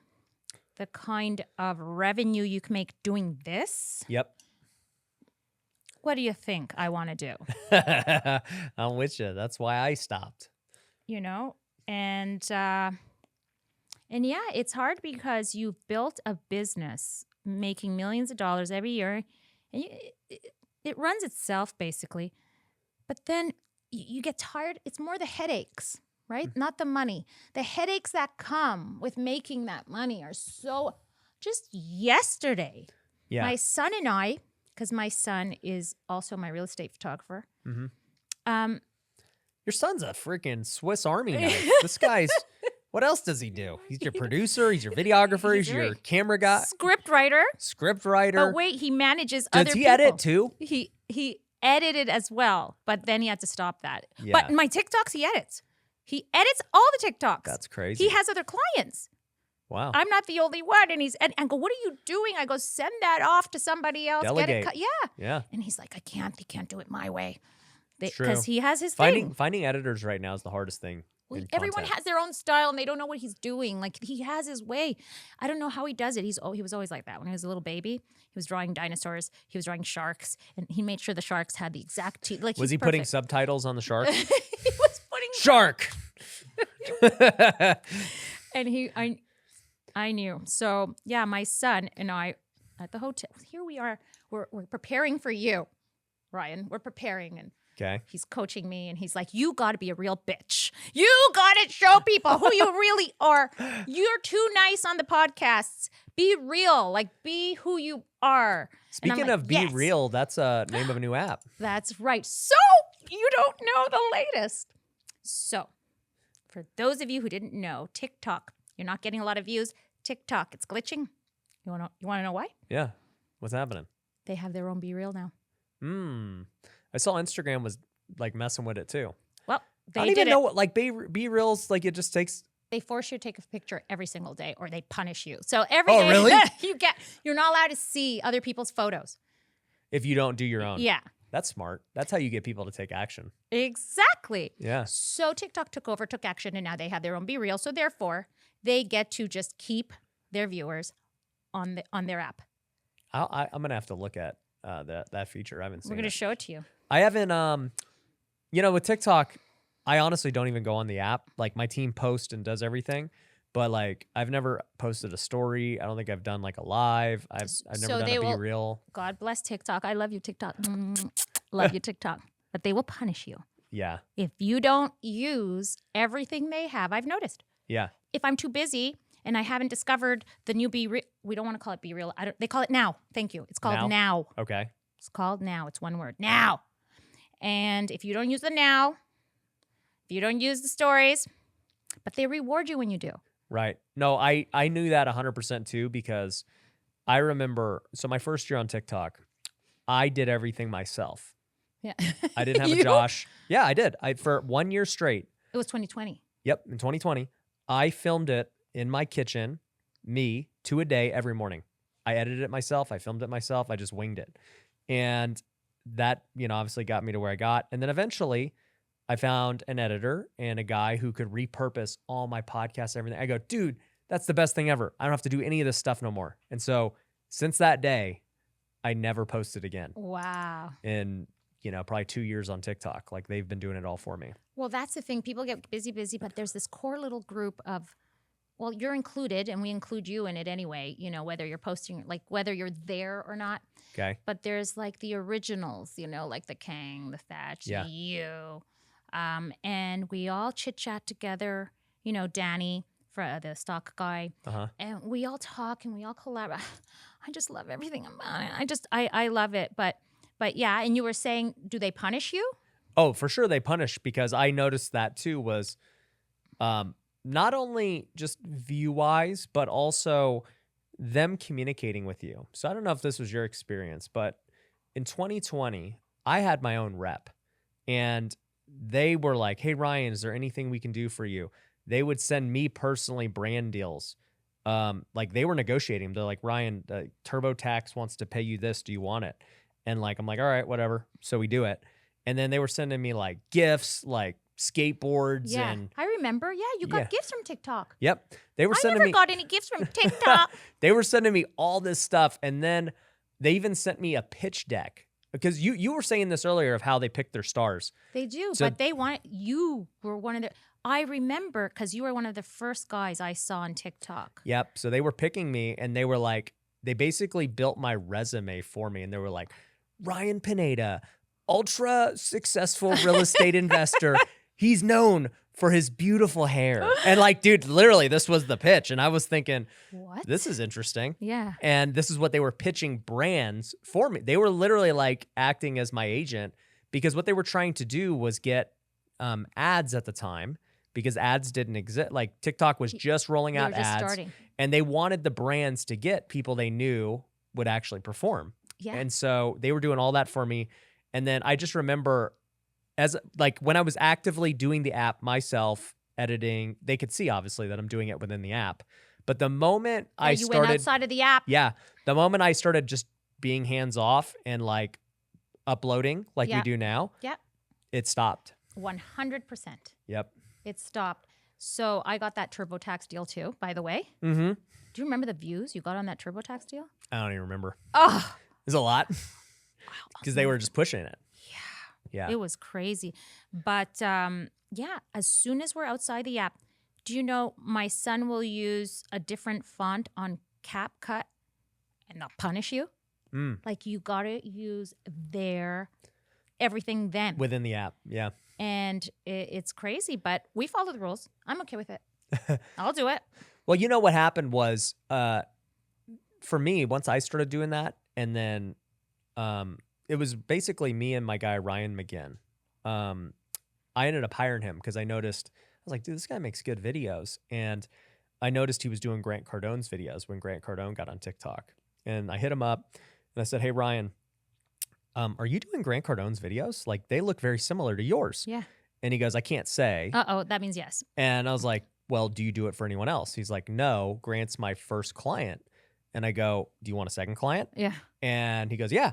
the kind of revenue you can make doing this. Yep. What do you think I want to do? I'm with you. That's why I stopped. And yeah, it's hard because you've built a business making millions of dollars every year, and it runs itself basically. But then you get tired. It's more the headaches, right? Not the money. The headaches that come with making that money are so. Just yesterday, my son and I, because my son is also my real estate photographer. Mm-hmm. Your son's a freaking Swiss Army knife. This guy's What else does he do? He's your producer. He's your videographer. He's your camera guy. Script writer. But wait, he manages other people. Does he edit too? He edited as well, but then he had to stop that. Yeah. But in my TikToks, he edits. He edits all the TikToks. That's crazy. He has other clients. Wow. I'm not the only one. And I go, what are you doing? I go, send that off to somebody else. Delegate. Get it. Yeah. And he's like, they can't do it my way. True. Because he has his thing. Finding editors right now is the hardest thing. Everyone has their own style and they don't know what he's doing. Like he has his way. I don't know how he does it. He was always like that. When he was a little baby, he was drawing dinosaurs. He was drawing sharks, and he made sure the sharks had the exact teeth. Like was he putting subtitles on the shark? He was putting shark. And I knew. So yeah, my son and I at the hotel. Here we are. We're preparing for you, Ryan. We're preparing and. Okay. He's coaching me and he's like, you got to be a real bitch. You got to show people who you really are. You're too nice on the podcasts. Be real. Like, be who you are. Speaking of be real, that's a name of a new app. That's right. So you don't know the latest. So for those of you who didn't know, TikTok, you're not getting a lot of views. TikTok, it's glitching. You want to know why? Yeah. What's happening? They have their own Be Real now. I saw Instagram was like messing with it too. Well, I don't even know what like be reals like. It just takes. They force you to take a picture every single day, or they punish you. So every day really? You're not allowed to see other people's photos if you don't do your own. Yeah, that's smart. That's how you get people to take action. Exactly. Yeah. So TikTok took action, and now they have their own Be Real. So therefore, they get to just keep their viewers on their app. I'm gonna have to look at that feature. I haven't seen. We're gonna show it to you. I haven't, with TikTok, I honestly don't even go on the app. Like my team posts and does everything, but like I've never posted a story. I don't think I've done like a live. I've never done a Be Real. God bless TikTok. I love you, TikTok. Love you, TikTok. But they will punish you. Yeah. If you don't use everything they have, I've noticed. Yeah. If I'm too busy and I haven't discovered the new Be Real, we don't want to call it Be Real. They call it Now. Thank you. It's called Now. Okay. It's called Now. It's one word. Now. And if you don't use the Now, if you don't use the stories, but they reward you when you do. Right. No, I knew that 100% too, because I remember, so my first year on TikTok, I did everything myself. Yeah. I didn't have a Josh. Yeah, I did. For 1 year straight. It was 2020. Yep. In 2020, I filmed it in my kitchen, me, 2 a day every morning. I edited it myself. I filmed it myself. I just winged it. And that, obviously got me to where I got. And then eventually I found an editor and a guy who could repurpose all my podcasts, everything. I go, dude, that's the best thing ever. I don't have to do any of this stuff no more. And so since that day, I never posted again. Wow. In, probably 2 years on TikTok. Like they've been doing it all for me. Well, that's the thing. People get busy, but there's this core little group of, well, you're included, and we include you in it anyway, whether you're posting, like whether you're there or not. Okay. But there's like the originals, like the Kang, the Thatch, you. And we all chit-chat together, Danny, for the stock guy. And we all talk and we all collaborate. I just love everything about it. I love it. But yeah, and you were saying, do they punish you? Oh, for sure they punish, because I noticed that too was not only just view-wise, but also them communicating with you. So I don't know if this was your experience, but in 2020, I had my own rep, and they were like, hey, Ryan, is there anything we can do for you? They would send me personally brand deals. Like they were negotiating. They're like, Ryan, TurboTax wants to pay you this. Do you want it? And like, I'm like, all right, whatever. So we do it. And then they were sending me like gifts, like skateboards. Yeah, and I remember. Yeah, you got gifts from TikTok. Yep. They were sending me. I never got any gifts from TikTok. They were sending me all this stuff. And then they even sent me a pitch deck, because you were saying this earlier of how they pick their stars. They do, but you were one of the, I remember, because you were one of the first guys I saw on TikTok. Yep. So they were picking me, and they were like, they basically built my resume for me. And they were like, Ryan Pineda, ultra successful real estate investor. He's known for his beautiful hair. And like, dude, literally this was the pitch. And I was thinking, what? This is interesting. Yeah. And this is what they were pitching brands for me. They were literally like acting as my agent, because what they were trying to do was get ads at the time, because ads didn't exist. Like TikTok was just rolling They out were just ads, starting. and they wanted the brands to get people they knew would actually perform. Yeah. And so they were doing all that for me. And then I just remember as like when I was actively doing the app myself, editing, they could see obviously that I'm doing it within the app. But the moment I you started went outside of the app. Yeah. The moment I started just being hands off and like uploading like we Yeah. do now, Yeah. it stopped. 100%. Yep. It stopped. So I got that TurboTax deal too, by the way. Mm-hmm. Do you remember the views you got on that TurboTax deal? I don't even remember. Oh, It was a lot because they were just pushing it. Yeah. it was crazy. But yeah, as soon as we're outside the app, do you know my son will use a different font on CapCut and they'll punish you? Mm. Like you got to use everything then. Within the app. Yeah. And it's crazy, but we follow the rules. I'm okay with it. I'll do it. Well, you know what happened was for me, once I started doing that, and then it was basically me and my guy, Ryan McGinn. I ended up hiring him because I noticed, I was like, dude, this guy makes good videos. And I noticed he was doing Grant Cardone's videos when Grant Cardone got on TikTok. And I hit him up and I said, hey, Ryan, are you doing Grant Cardone's videos? Like, they look very similar to yours. Yeah. And he goes, I can't say. Uh-oh, that means yes. And I was like, well, do you do it for anyone else? He's like, no, Grant's my first client. And I go, do you want a second client? Yeah. And he goes, yeah.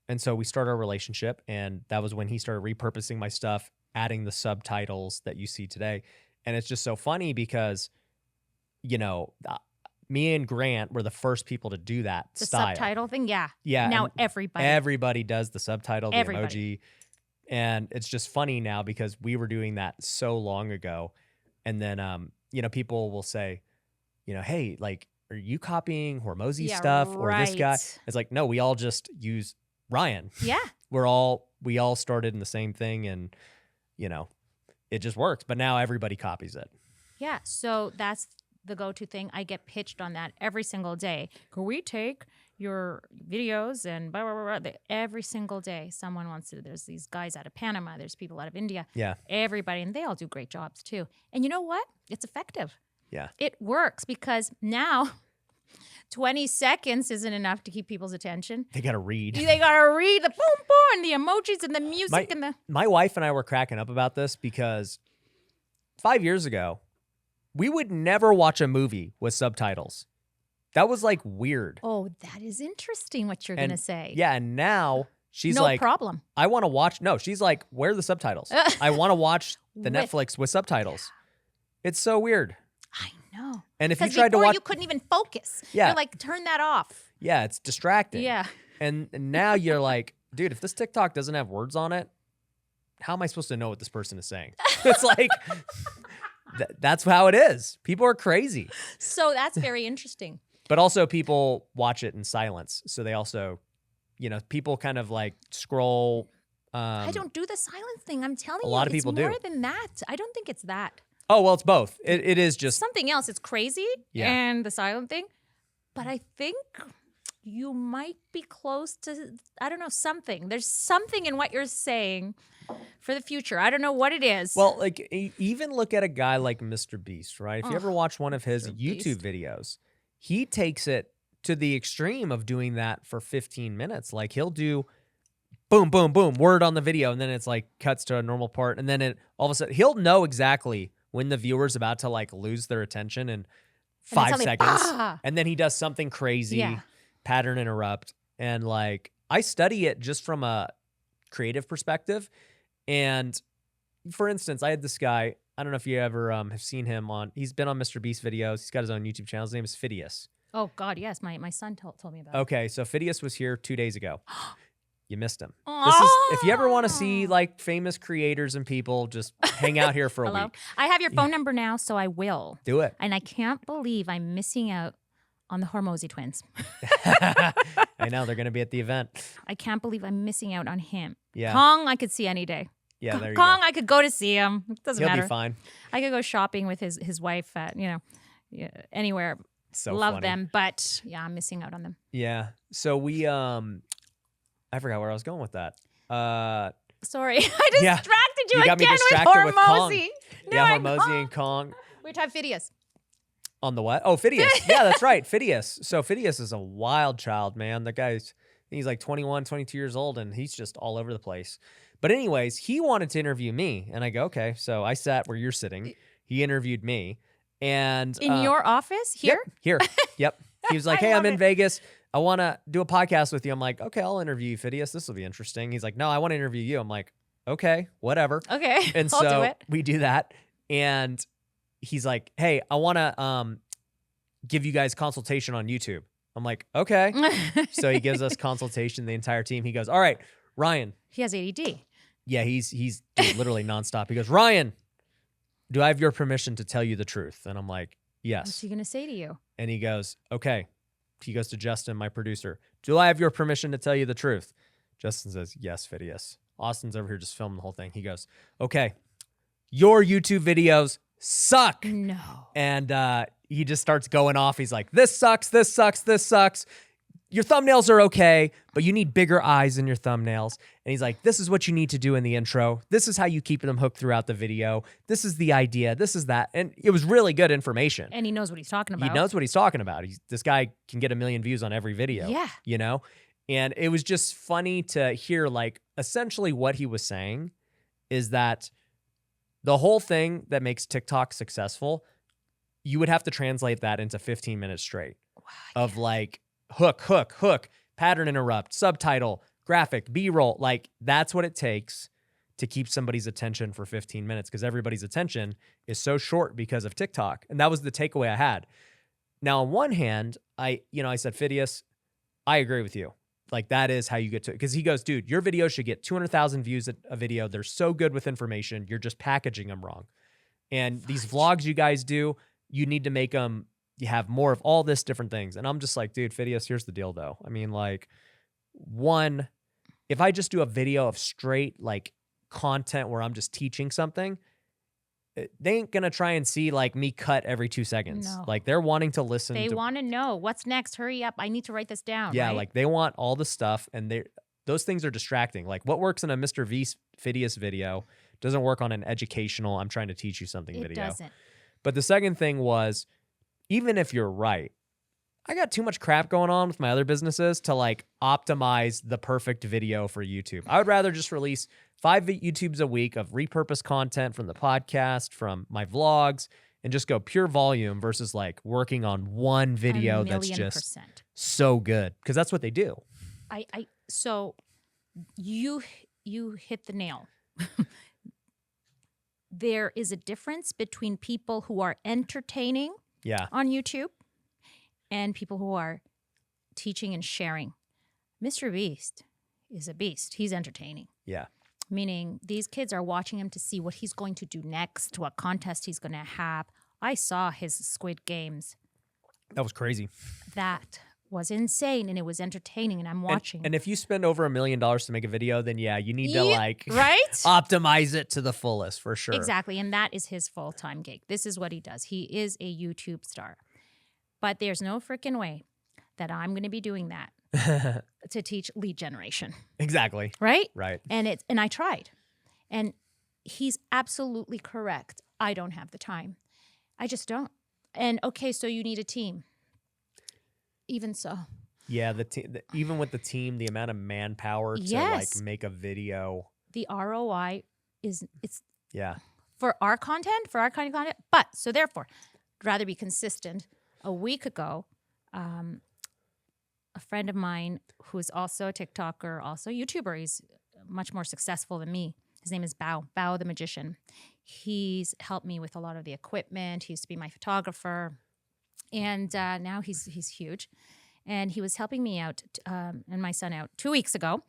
And so we started our relationship. And that was when he started repurposing my stuff, adding the subtitles that you see today. And it's just so funny because, you know, me and Grant were the first people to do that The style. subtitle thing, yeah. Yeah. Now and everybody does the subtitle, the emoji. And it's just funny now because we were doing that so long ago. And then, you know, people will say, you know, hey, like, are you copying Hormozy stuff or this guy? It's like, no, we all just use Ryan. Yeah. We all started in the same thing and, you know, it just works. But now everybody copies it. Yeah. So that's the go-to thing. I get pitched on that every single day. Can we take your videos and blah, blah, blah, blah. Every single day someone wants to. There's these guys out of Panama. There's people out of India. Yeah. Everybody. And they all do great jobs too. And you know what? It's effective. Yeah. It works because now 20 seconds isn't enough to keep people's attention. They got to read. They got to read the boom, boom, and the emojis and the music and the... My wife and I were cracking up about this because 5 years ago, we would never watch a movie with subtitles. That was like weird. Oh, that is interesting what you're going to say. Yeah, and now she's no like... problem. I want to watch... No, she's like, where are the subtitles? I want to watch the Netflix with subtitles. It's so weird. I know. And if you tried to watch... you couldn't even focus. Yeah. You're like, turn that off. Yeah, it's distracting. Yeah. And now you're like, dude, if this TikTok doesn't have words on it, how am I supposed to know what this person is saying? It's like... That's how it is. People are crazy. So that's very interesting. But also people watch it in silence. So they also, you know, people kind of like scroll. I don't do the silence thing. I'm telling you. A lot of people do. It's more than that. I don't think it's that. Oh, well, it's both. It is just something else. It's crazy and the silent thing. But I think you might be close to, I don't know, something. There's something in what you're saying for the future. I don't know what it is. Well, like even look at a guy like Mr. Beast, right? If you ever watch one of his YouTube videos, he takes it to the extreme of doing that for 15 minutes. Like he'll do boom, boom, boom, word on the video, and then it's like cuts to a normal part, and then it all of a sudden he'll know exactly when the viewer's about to like lose their attention in 5 seconds, and then he does something crazy, pattern interrupt, and like I study it just from a creative perspective. And for instance, I had this guy, I don't know if you ever have seen him he's been on Mr. Beast videos. He's got his own YouTube channel. His name is Phidias. Oh, God, yes. My son told me about it. Okay, so Phidias was here 2 days ago. You missed him. Oh. This is if you ever want to see like famous creators and people, just hang out here for a week. I have your phone number now, so I will. Do it. And I can't believe I'm missing out on the Hormozy twins. I know, they're going to be at the event. I can't believe I'm missing out on him. Yeah. Kong, I could see any day. Yeah, there you Kong, go. I could go to see him. It doesn't matter. He'll be fine. I could go shopping with his wife at, anywhere. So Love funny. them, but yeah, I'm missing out on them. Yeah. So we I forgot where I was going with that. Sorry, I distracted you got me again distracted with with Kong. Hormozy. Yeah, Hormozy and Kong. We're talking Phidias. On the what? Oh, Phidias. Yeah, that's right. Phidias. So Phidias is a wild child, man. The guy's, he's like 21, 22 years old, and he's just all over the place. But anyways, he wanted to interview me, and I go, okay. So I sat where you're sitting. He interviewed me. And in your office? Here? Yep. Yep. He was like, hey, I'm in Vegas. I want to do a podcast with you. I'm like, okay, I'll interview you, Phidias. This will be interesting. He's like, no, I want to interview you. I'm like, okay, whatever. Okay, And I'll do so it. we do that. And he's like, hey, I want to give you guys consultation on YouTube. I'm like, okay. So he gives us consultation, the entire team. He goes, all right, Ryan. He has ADD. Yeah, he's dude, literally nonstop. He goes, Ryan, do I have your permission to tell you the truth? And I'm like, yes. What's he going to say to you? And he goes, okay. He goes to Justin, my producer. Do I have your permission to tell you the truth? Justin says, yes, Phidias. Austin's over here just filming the whole thing. He goes, okay, your YouTube videos suck. No. And he just starts going off. He's like, this sucks, this sucks, this sucks. Your thumbnails are okay, but you need bigger eyes in your thumbnails. And he's like, this is what you need to do in the intro. This is how you keep them hooked throughout the video. This is the idea. This is that. And it was really good information. And he knows what he's talking about. He knows what he's talking about. This guy can get 1 million views on every video. Yeah. You know? And it was just funny to hear, like, essentially what he was saying is that the whole thing that makes TikTok successful, you would have to translate that into 15 minutes straight of like hook, pattern interrupt, subtitle, graphic, B-roll. Like that's what it takes to keep somebody's attention for 15 minutes because everybody's attention is so short because of TikTok. And that was the takeaway I had. Now, on one hand, I said, Phidias, I agree with you. Like that is how you get to it. Because he goes, dude, your video should get 200,000 views a video. They're so good with information. You're just packaging them wrong. And these vlogs you guys do, you need to make them, you have more of all this different things. And I'm just like, dude, Phidias, here's the deal though. I mean, like, one, if I just do a video of straight like content where I'm just teaching something, they ain't gonna try and see like me cut every 2 seconds. No. Like they're wanting to listen. They want to know what's next. Hurry up. I need to write this down. Yeah, right? like they want all the stuff and those things are distracting. Like what works in a Mr. V Phidias video doesn't work on an educational, I'm trying to teach you something video. It doesn't. But the second thing was, even if you're right, I got too much crap going on with my other businesses to like optimize the perfect video for YouTube. I would rather just release 5 YouTubes a week of repurposed content from the podcast, from my vlogs, and just go pure volume versus like working on one video that's just so good. Because that's what they do. So you hit the nail. There is a difference between people who are entertaining on YouTube and people who are teaching and sharing. Mr. Beast is a beast. He's entertaining. Yeah. Meaning these kids are watching him to see what he's going to do next, what contest he's going to have. I saw his Squid Games. That was crazy. That was insane, and it was entertaining, and I'm watching. And if you spend over $1 million to make a video, then you need to like optimize it to the fullest for sure. Exactly, and that is his full-time gig. This is what he does. He is a YouTube star. But there's no freaking way that I'm going to be doing that to teach lead generation. Exactly. Right? Right. And I tried. And he's absolutely correct. I don't have the time. I just don't. And okay, so you need a team. Even so. Yeah, even with the team, the amount of manpower to like make a video. The ROI it's for our content, for our kind of content. But so therefore, I'd rather be consistent. A week ago, a friend of mine who is also a TikToker, also a YouTuber, he's much more successful than me. His name is Bao the Magician. He's helped me with a lot of the equipment. He used to be my photographer. And now he's huge. And he was helping me out and my son out 2 weeks ago.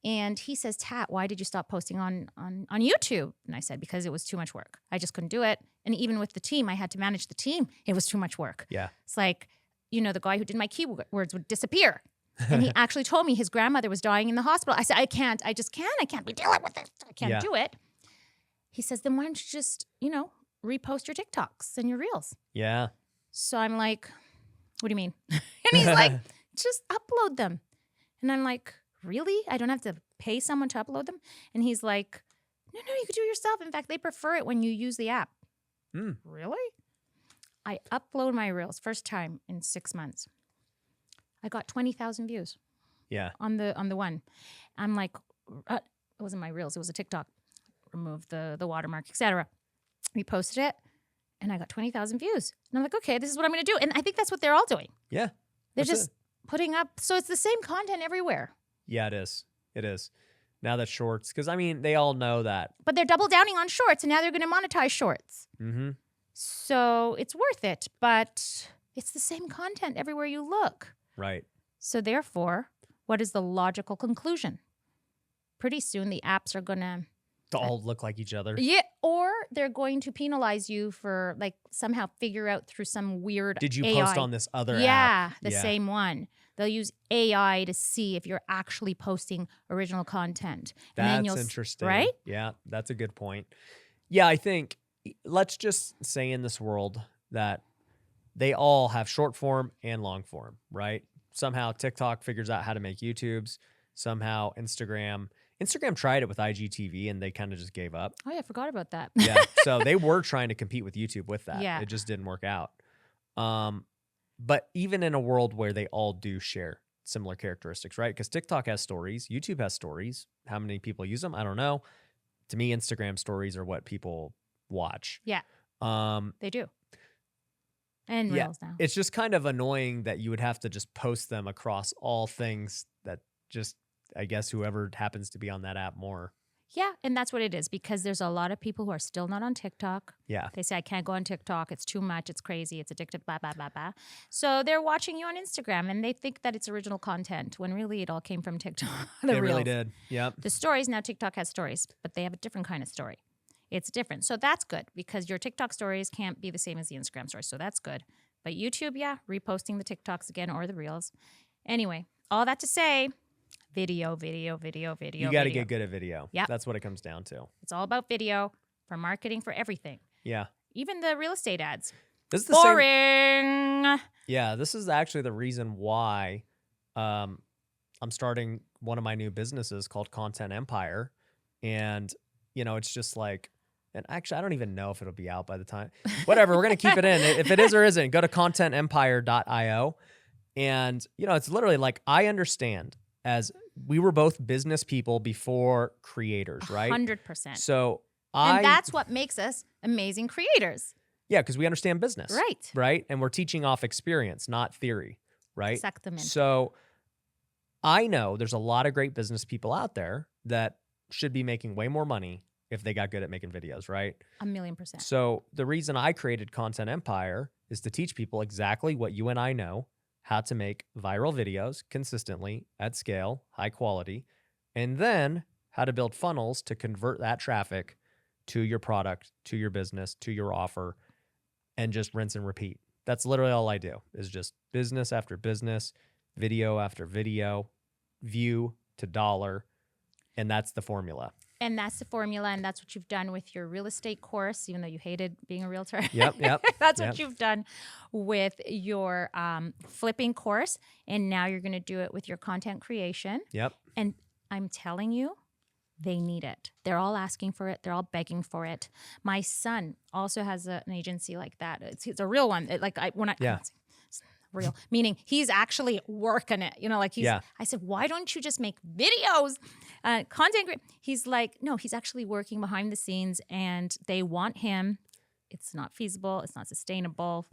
And he says, Tat, why did you stop posting on YouTube? And I said, because it was too much work. I just couldn't do it. And even with the team, I had to manage the team. It was too much work. Yeah. It's like, the guy who did my keywords would disappear. And he actually told me his grandmother was dying in the hospital. I said, I can't be dealing with it. I can't do it. He says, then why don't you just, repost your TikToks and your Reels? Yeah. So I'm like, what do you mean? And he's like, just upload them. And I'm like, really? I don't have to pay someone to upload them? And he's like, no, you could do it yourself. In fact, they prefer it when you use the app. Really? I upload my reels first time in 6 months. I got 20,000 views. Yeah. On the one. I'm like, it wasn't my reels, it was a TikTok. Remove the watermark, etc. Reposted it, and I got 20,000 views. And I'm like, okay, this is what I'm going to do. And I think that's what they're all doing. Yeah. They're just putting up. So it's the same content everywhere. Yeah, it is. It is. Now that shorts, because I mean, they all know that. But they're double downing on shorts, and now they're going to monetize shorts. Mm-hmm. So it's worth it, but it's the same content everywhere you look. Right. So therefore, what is the logical conclusion? Pretty soon the apps are going to all look like each other. Yeah, or they're going to penalize you for like somehow figure out through some weird Did you AI. post on this other app? Yeah, the same one. They'll use AI to see if you're actually posting original content. And That's interesting. Right? Yeah, that's a good point. Yeah, I think let's just say in this world that they all have short form and long form, right? Somehow TikTok figures out how to make YouTubes. Somehow Instagram tried it with IGTV and they kind of just gave up. Oh, yeah, I forgot about that. Yeah, so they were trying to compete with YouTube with that. Yeah. It just didn't work out. But even in a world where they all do share similar characteristics, right? Because TikTok has stories, YouTube has stories. How many people use them? I don't know. To me, Instagram stories are what people watch. Yeah, they do. And Reels now. It's just kind of annoying that you would have to just post them across all things that just, I guess, whoever happens to be on that app more. Yeah, and that's what it is, because there's a lot of people who are still not on TikTok. Yeah. They say, I can't go on TikTok. It's too much. It's crazy. It's addictive, blah, blah, blah, blah. So they're watching you on Instagram, and they think that it's original content when really it all came from TikTok. It really did. Yep. The stories, now TikTok has stories, but they have a different kind of story. It's different. So that's good, because your TikTok stories can't be the same as the Instagram stories. So that's good. But YouTube, yeah, reposting the TikToks again or the Reels. Anyway, all that to say, video. You got to get good at video. Yeah. That's what it comes down to. It's all about video for marketing, for everything. Yeah. Even the real estate ads. This is the Boring. Yeah, this is actually the reason why I'm starting one of my new businesses called Content Empire. And, you know, it's just like, and actually, I don't even know if it'll be out by the time. Whatever, we're going to keep it in. If it is or isn't, go to contentempire.io. And, you know, it's literally like, I understand, as we were both business people before creators, right? 100%. So and that's what makes us amazing creators. Yeah, because we understand business. Right. Right? And we're teaching off experience, not theory, right? Suck them in. So I know there's a lot of great business people out there that should be making way more money if they got good at making videos, right? 1,000,000%. So the reason I created Content Empire is to teach people exactly what you and I know, how to make viral videos consistently, at scale, high quality, and then how to build funnels to convert that traffic to your product, to your business, to your offer, and just rinse and repeat. That's literally all I do, is just business after business, video after video, view to dollar, and that's the formula. And that's the formula, and that's what you've done with your real estate course, even though you hated being a realtor. Yep. That's what you've done with your flipping course, and now you're going to do it with your content creation. Yep. And I'm telling you, they need it. They're all asking for it. They're all begging for it. My son also has an agency like that. It's a real one. Real, meaning he's actually working it, you know, like he's, I said, why don't you just make videos, content? He's like, no, he's actually working behind the scenes, and they want him. It's not feasible. It's not sustainable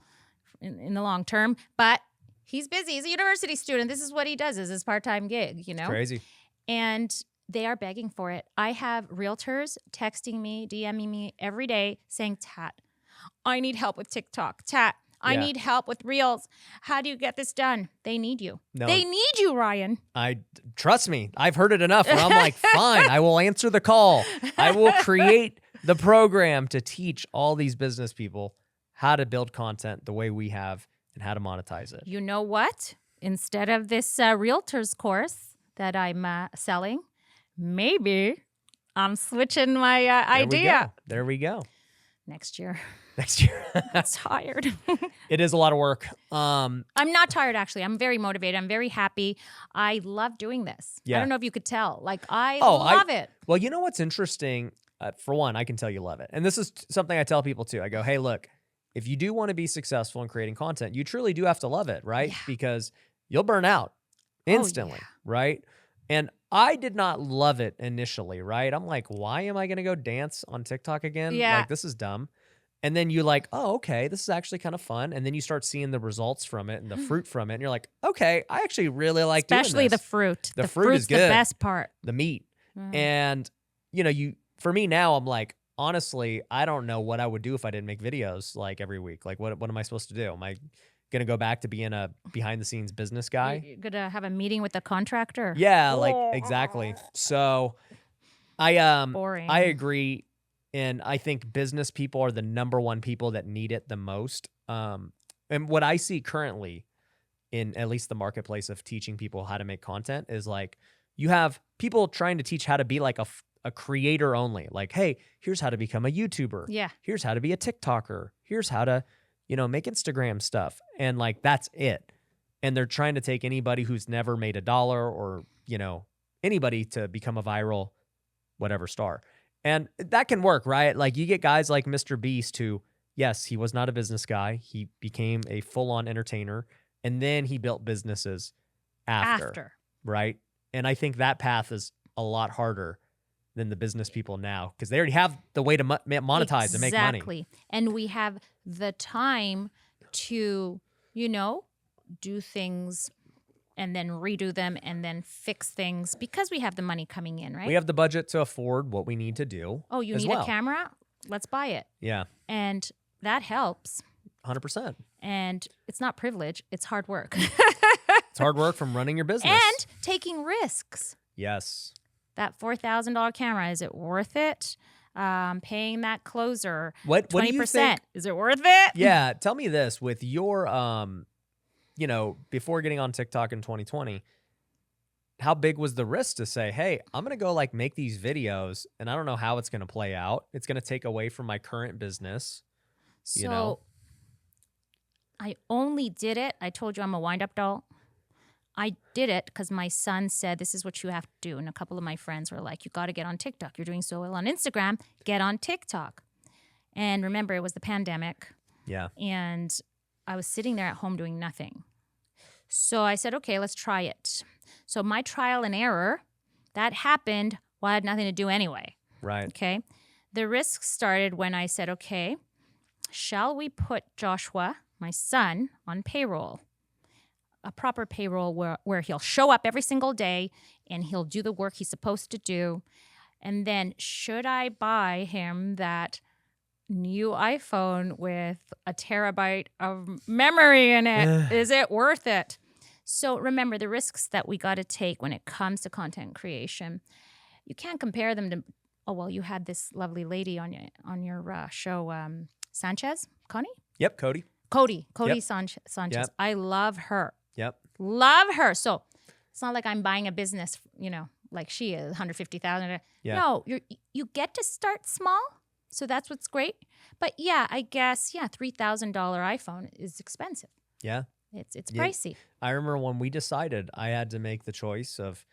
in the long term, but he's busy. He's a university student. This is what he does, is his part-time gig, you know? It's crazy. And they are begging for it. I have realtors texting me, DMing me every day saying, Tat, I need help with TikTok. Tat, I need help with Reels. How do you get this done? They need you. No. They need you, Ryan. Trust me, I've heard it enough where I'm like, fine, I will answer the call. I will create the program to teach all these business people how to build content the way we have and how to monetize it. You know what? Instead of this realtor's course that I'm selling, maybe I'm switching my idea. There we go. Next year. Next year. I'm tired. It is a lot of work. I'm not tired, actually. I'm very motivated. I'm very happy. I love doing this. Yeah. I don't know if you could tell. Like, I love it. Well, you know what's interesting? For one, I can tell you love it. And this is something I tell people too. I go, hey, look, if you do want to be successful in creating content, you truly do have to love it, right? Yeah. Because you'll burn out instantly, right? And I did not love it initially, right? I'm like, why am I going to go dance on TikTok again? Yeah. Like, this is dumb. And then you're like, oh, okay, this is actually kind of fun. And then you start seeing the results from it and the fruit from it. And you're like, okay, I actually really like doing this. Especially the fruit. The fruit is good. The best part. The meat. And, you know, for me now, I'm like, honestly, I don't know what I would do if I didn't make videos like every week. Like, what am I supposed to do? Am I going to go back to being a behind the scenes business guy? You're going to have a meeting with the contractor? Yeah, like exactly. So Boring. I agree. And I think business people are the number one people that need it the most. And what I see currently in at least the marketplace of teaching people how to make content is like, you have people trying to teach how to be like a creator only. Like, hey, here's how to become a YouTuber. Yeah. Here's how to be a TikToker. Here's how to, make Instagram stuff. And like, that's it. And they're trying to take anybody who's never made $1 or, anybody to become a viral whatever star. And that can work, right? Like you get guys like Mr. Beast who, yes, he was not a business guy. He became a full-on entertainer. And then he built businesses after. Right? And I think that path is a lot harder than the business people now because they already have the way to monetize and make money. Exactly. And we have the time to, do things and then redo them and then fix things because we have the money coming in, right? We have the budget to afford what we need to do. Oh, you need a camera? Let's buy it. Yeah. And that helps. 100%. And it's not privilege. It's hard work. It's hard work from running your business. And taking risks. Yes. That $4,000 camera, is it worth it? Paying that closer, what 20%. Do you think? Is it worth it? Yeah. Tell me this with your, before getting on TikTok in 2020, how big was the risk to say, hey, I'm going to go like make these videos and I don't know how it's going to play out. It's going to take away from my current business. So I only did it. I told you I'm a wind-up doll. I did it because my son said, this is what you have to do. And a couple of my friends were like, you got to get on TikTok. You're doing so well on Instagram. Get on TikTok. And remember, it was the pandemic. Yeah. And I was sitting there at home doing nothing. So I said, okay, let's try it. So my trial and error, that happened while I had nothing to do anyway. Right. Okay. The risk started when I said, okay, shall we put Joshua, my son, on payroll? A proper payroll where he'll show up every single day and he'll do the work he's supposed to do. And then should I buy him that new iPhone with a terabyte of memory in it? Is it worth it? So remember the risks that we got to take when it comes to content creation. You can't compare them to, you had this lovely lady on your show, Sanchez, Connie? Yep, Cody. Cody Yep. Sanchez. Yep. I love her. Yep. Love her. So it's not like I'm buying a business, like she is, 150,000. Yeah. No, you get to start small. So that's what's great. But yeah, I guess, $3,000 iPhone is expensive. Yeah. It's pricey. I remember when we decided I had to make the choice of,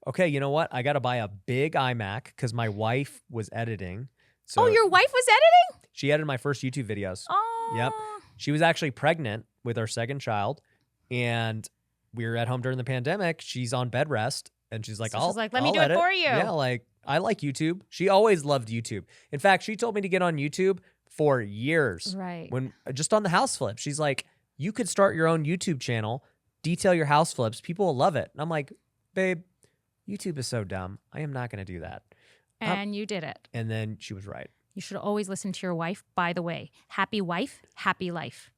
okay, you know what? I got to buy a big iMac because my wife was editing. So your wife was editing? She edited my first YouTube videos. Oh. Yep. She was actually pregnant with our second child. And we were at home during the pandemic. She's on bed rest. And she's like, let me I'll do edit. it for you. Yeah, like I like YouTube. She always loved YouTube. In fact, she told me to get on YouTube for years. Right. When just on the house flip. She's like, you could start your own YouTube channel, detail your house flips. People will love it. And I'm like, babe, YouTube is so dumb. I am not going to do that. And you did it. And then she was right. You should always listen to your wife. By the way, happy wife, happy life.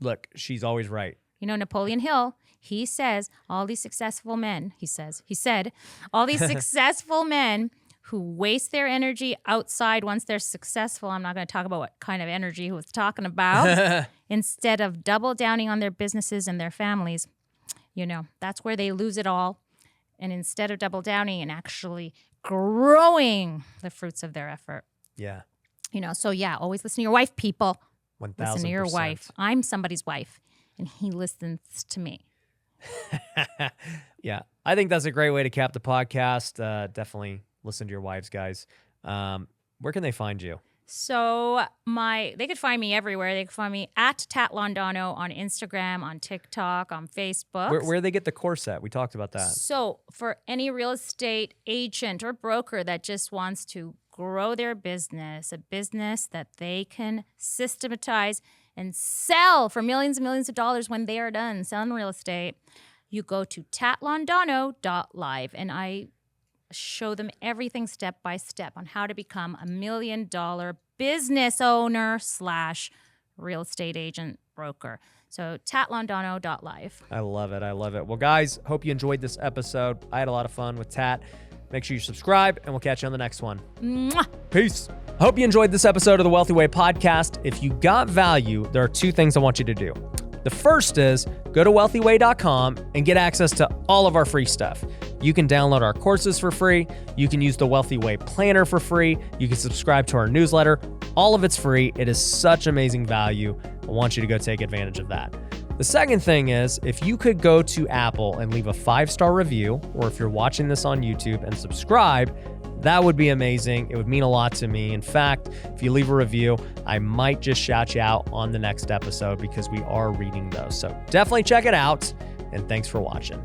Look, she's always right. Napoleon Hill, he says all these successful men, he said, all these successful men who waste their energy outside once they're successful. I'm not going to talk about what kind of energy he was talking about. Instead of double downing on their businesses and their families, that's where they lose it all. And instead of double downing and actually growing the fruits of their effort. Yeah. So yeah, always listen to your wife, people. 1000%. Listen to your wife. I'm somebody's wife, and he listens to me. Yeah, I think that's a great way to cap the podcast. Definitely listen to your wives, guys. Where can they find you? So they could find me everywhere. They could find me at Tat Londono on Instagram, on TikTok, on Facebook. Where they get the course at? We talked about that. So for any real estate agent or broker that just wants to grow their business, a business that they can systematize and sell for millions and millions of dollars when they are done selling real estate, you go to tatlondono.live, and I show them everything step by step on how to become $1 million business owner / real estate agent broker. So tatlondono.live. I love it. I love it. Well, guys, hope you enjoyed this episode. I had a lot of fun with Tat. Make sure you subscribe, and we'll catch you on the next one. Mwah. Peace. I hope you enjoyed this episode of the Wealthy Way podcast. If you got value, there are 2 things I want you to do. The first is go to wealthyway.com and get access to all of our free stuff. You can download our courses for free. You can use the Wealthy Way planner for free. You can subscribe to our newsletter. All of it's free. It is such amazing value. I want you to go take advantage of that. The second thing is, if you could go to Apple and leave a 5-star review, or if you're watching this on YouTube and subscribe, that would be amazing. It would mean a lot to me. In fact, if you leave a review, I might just shout you out on the next episode because we are reading those. So definitely check it out, and thanks for watching.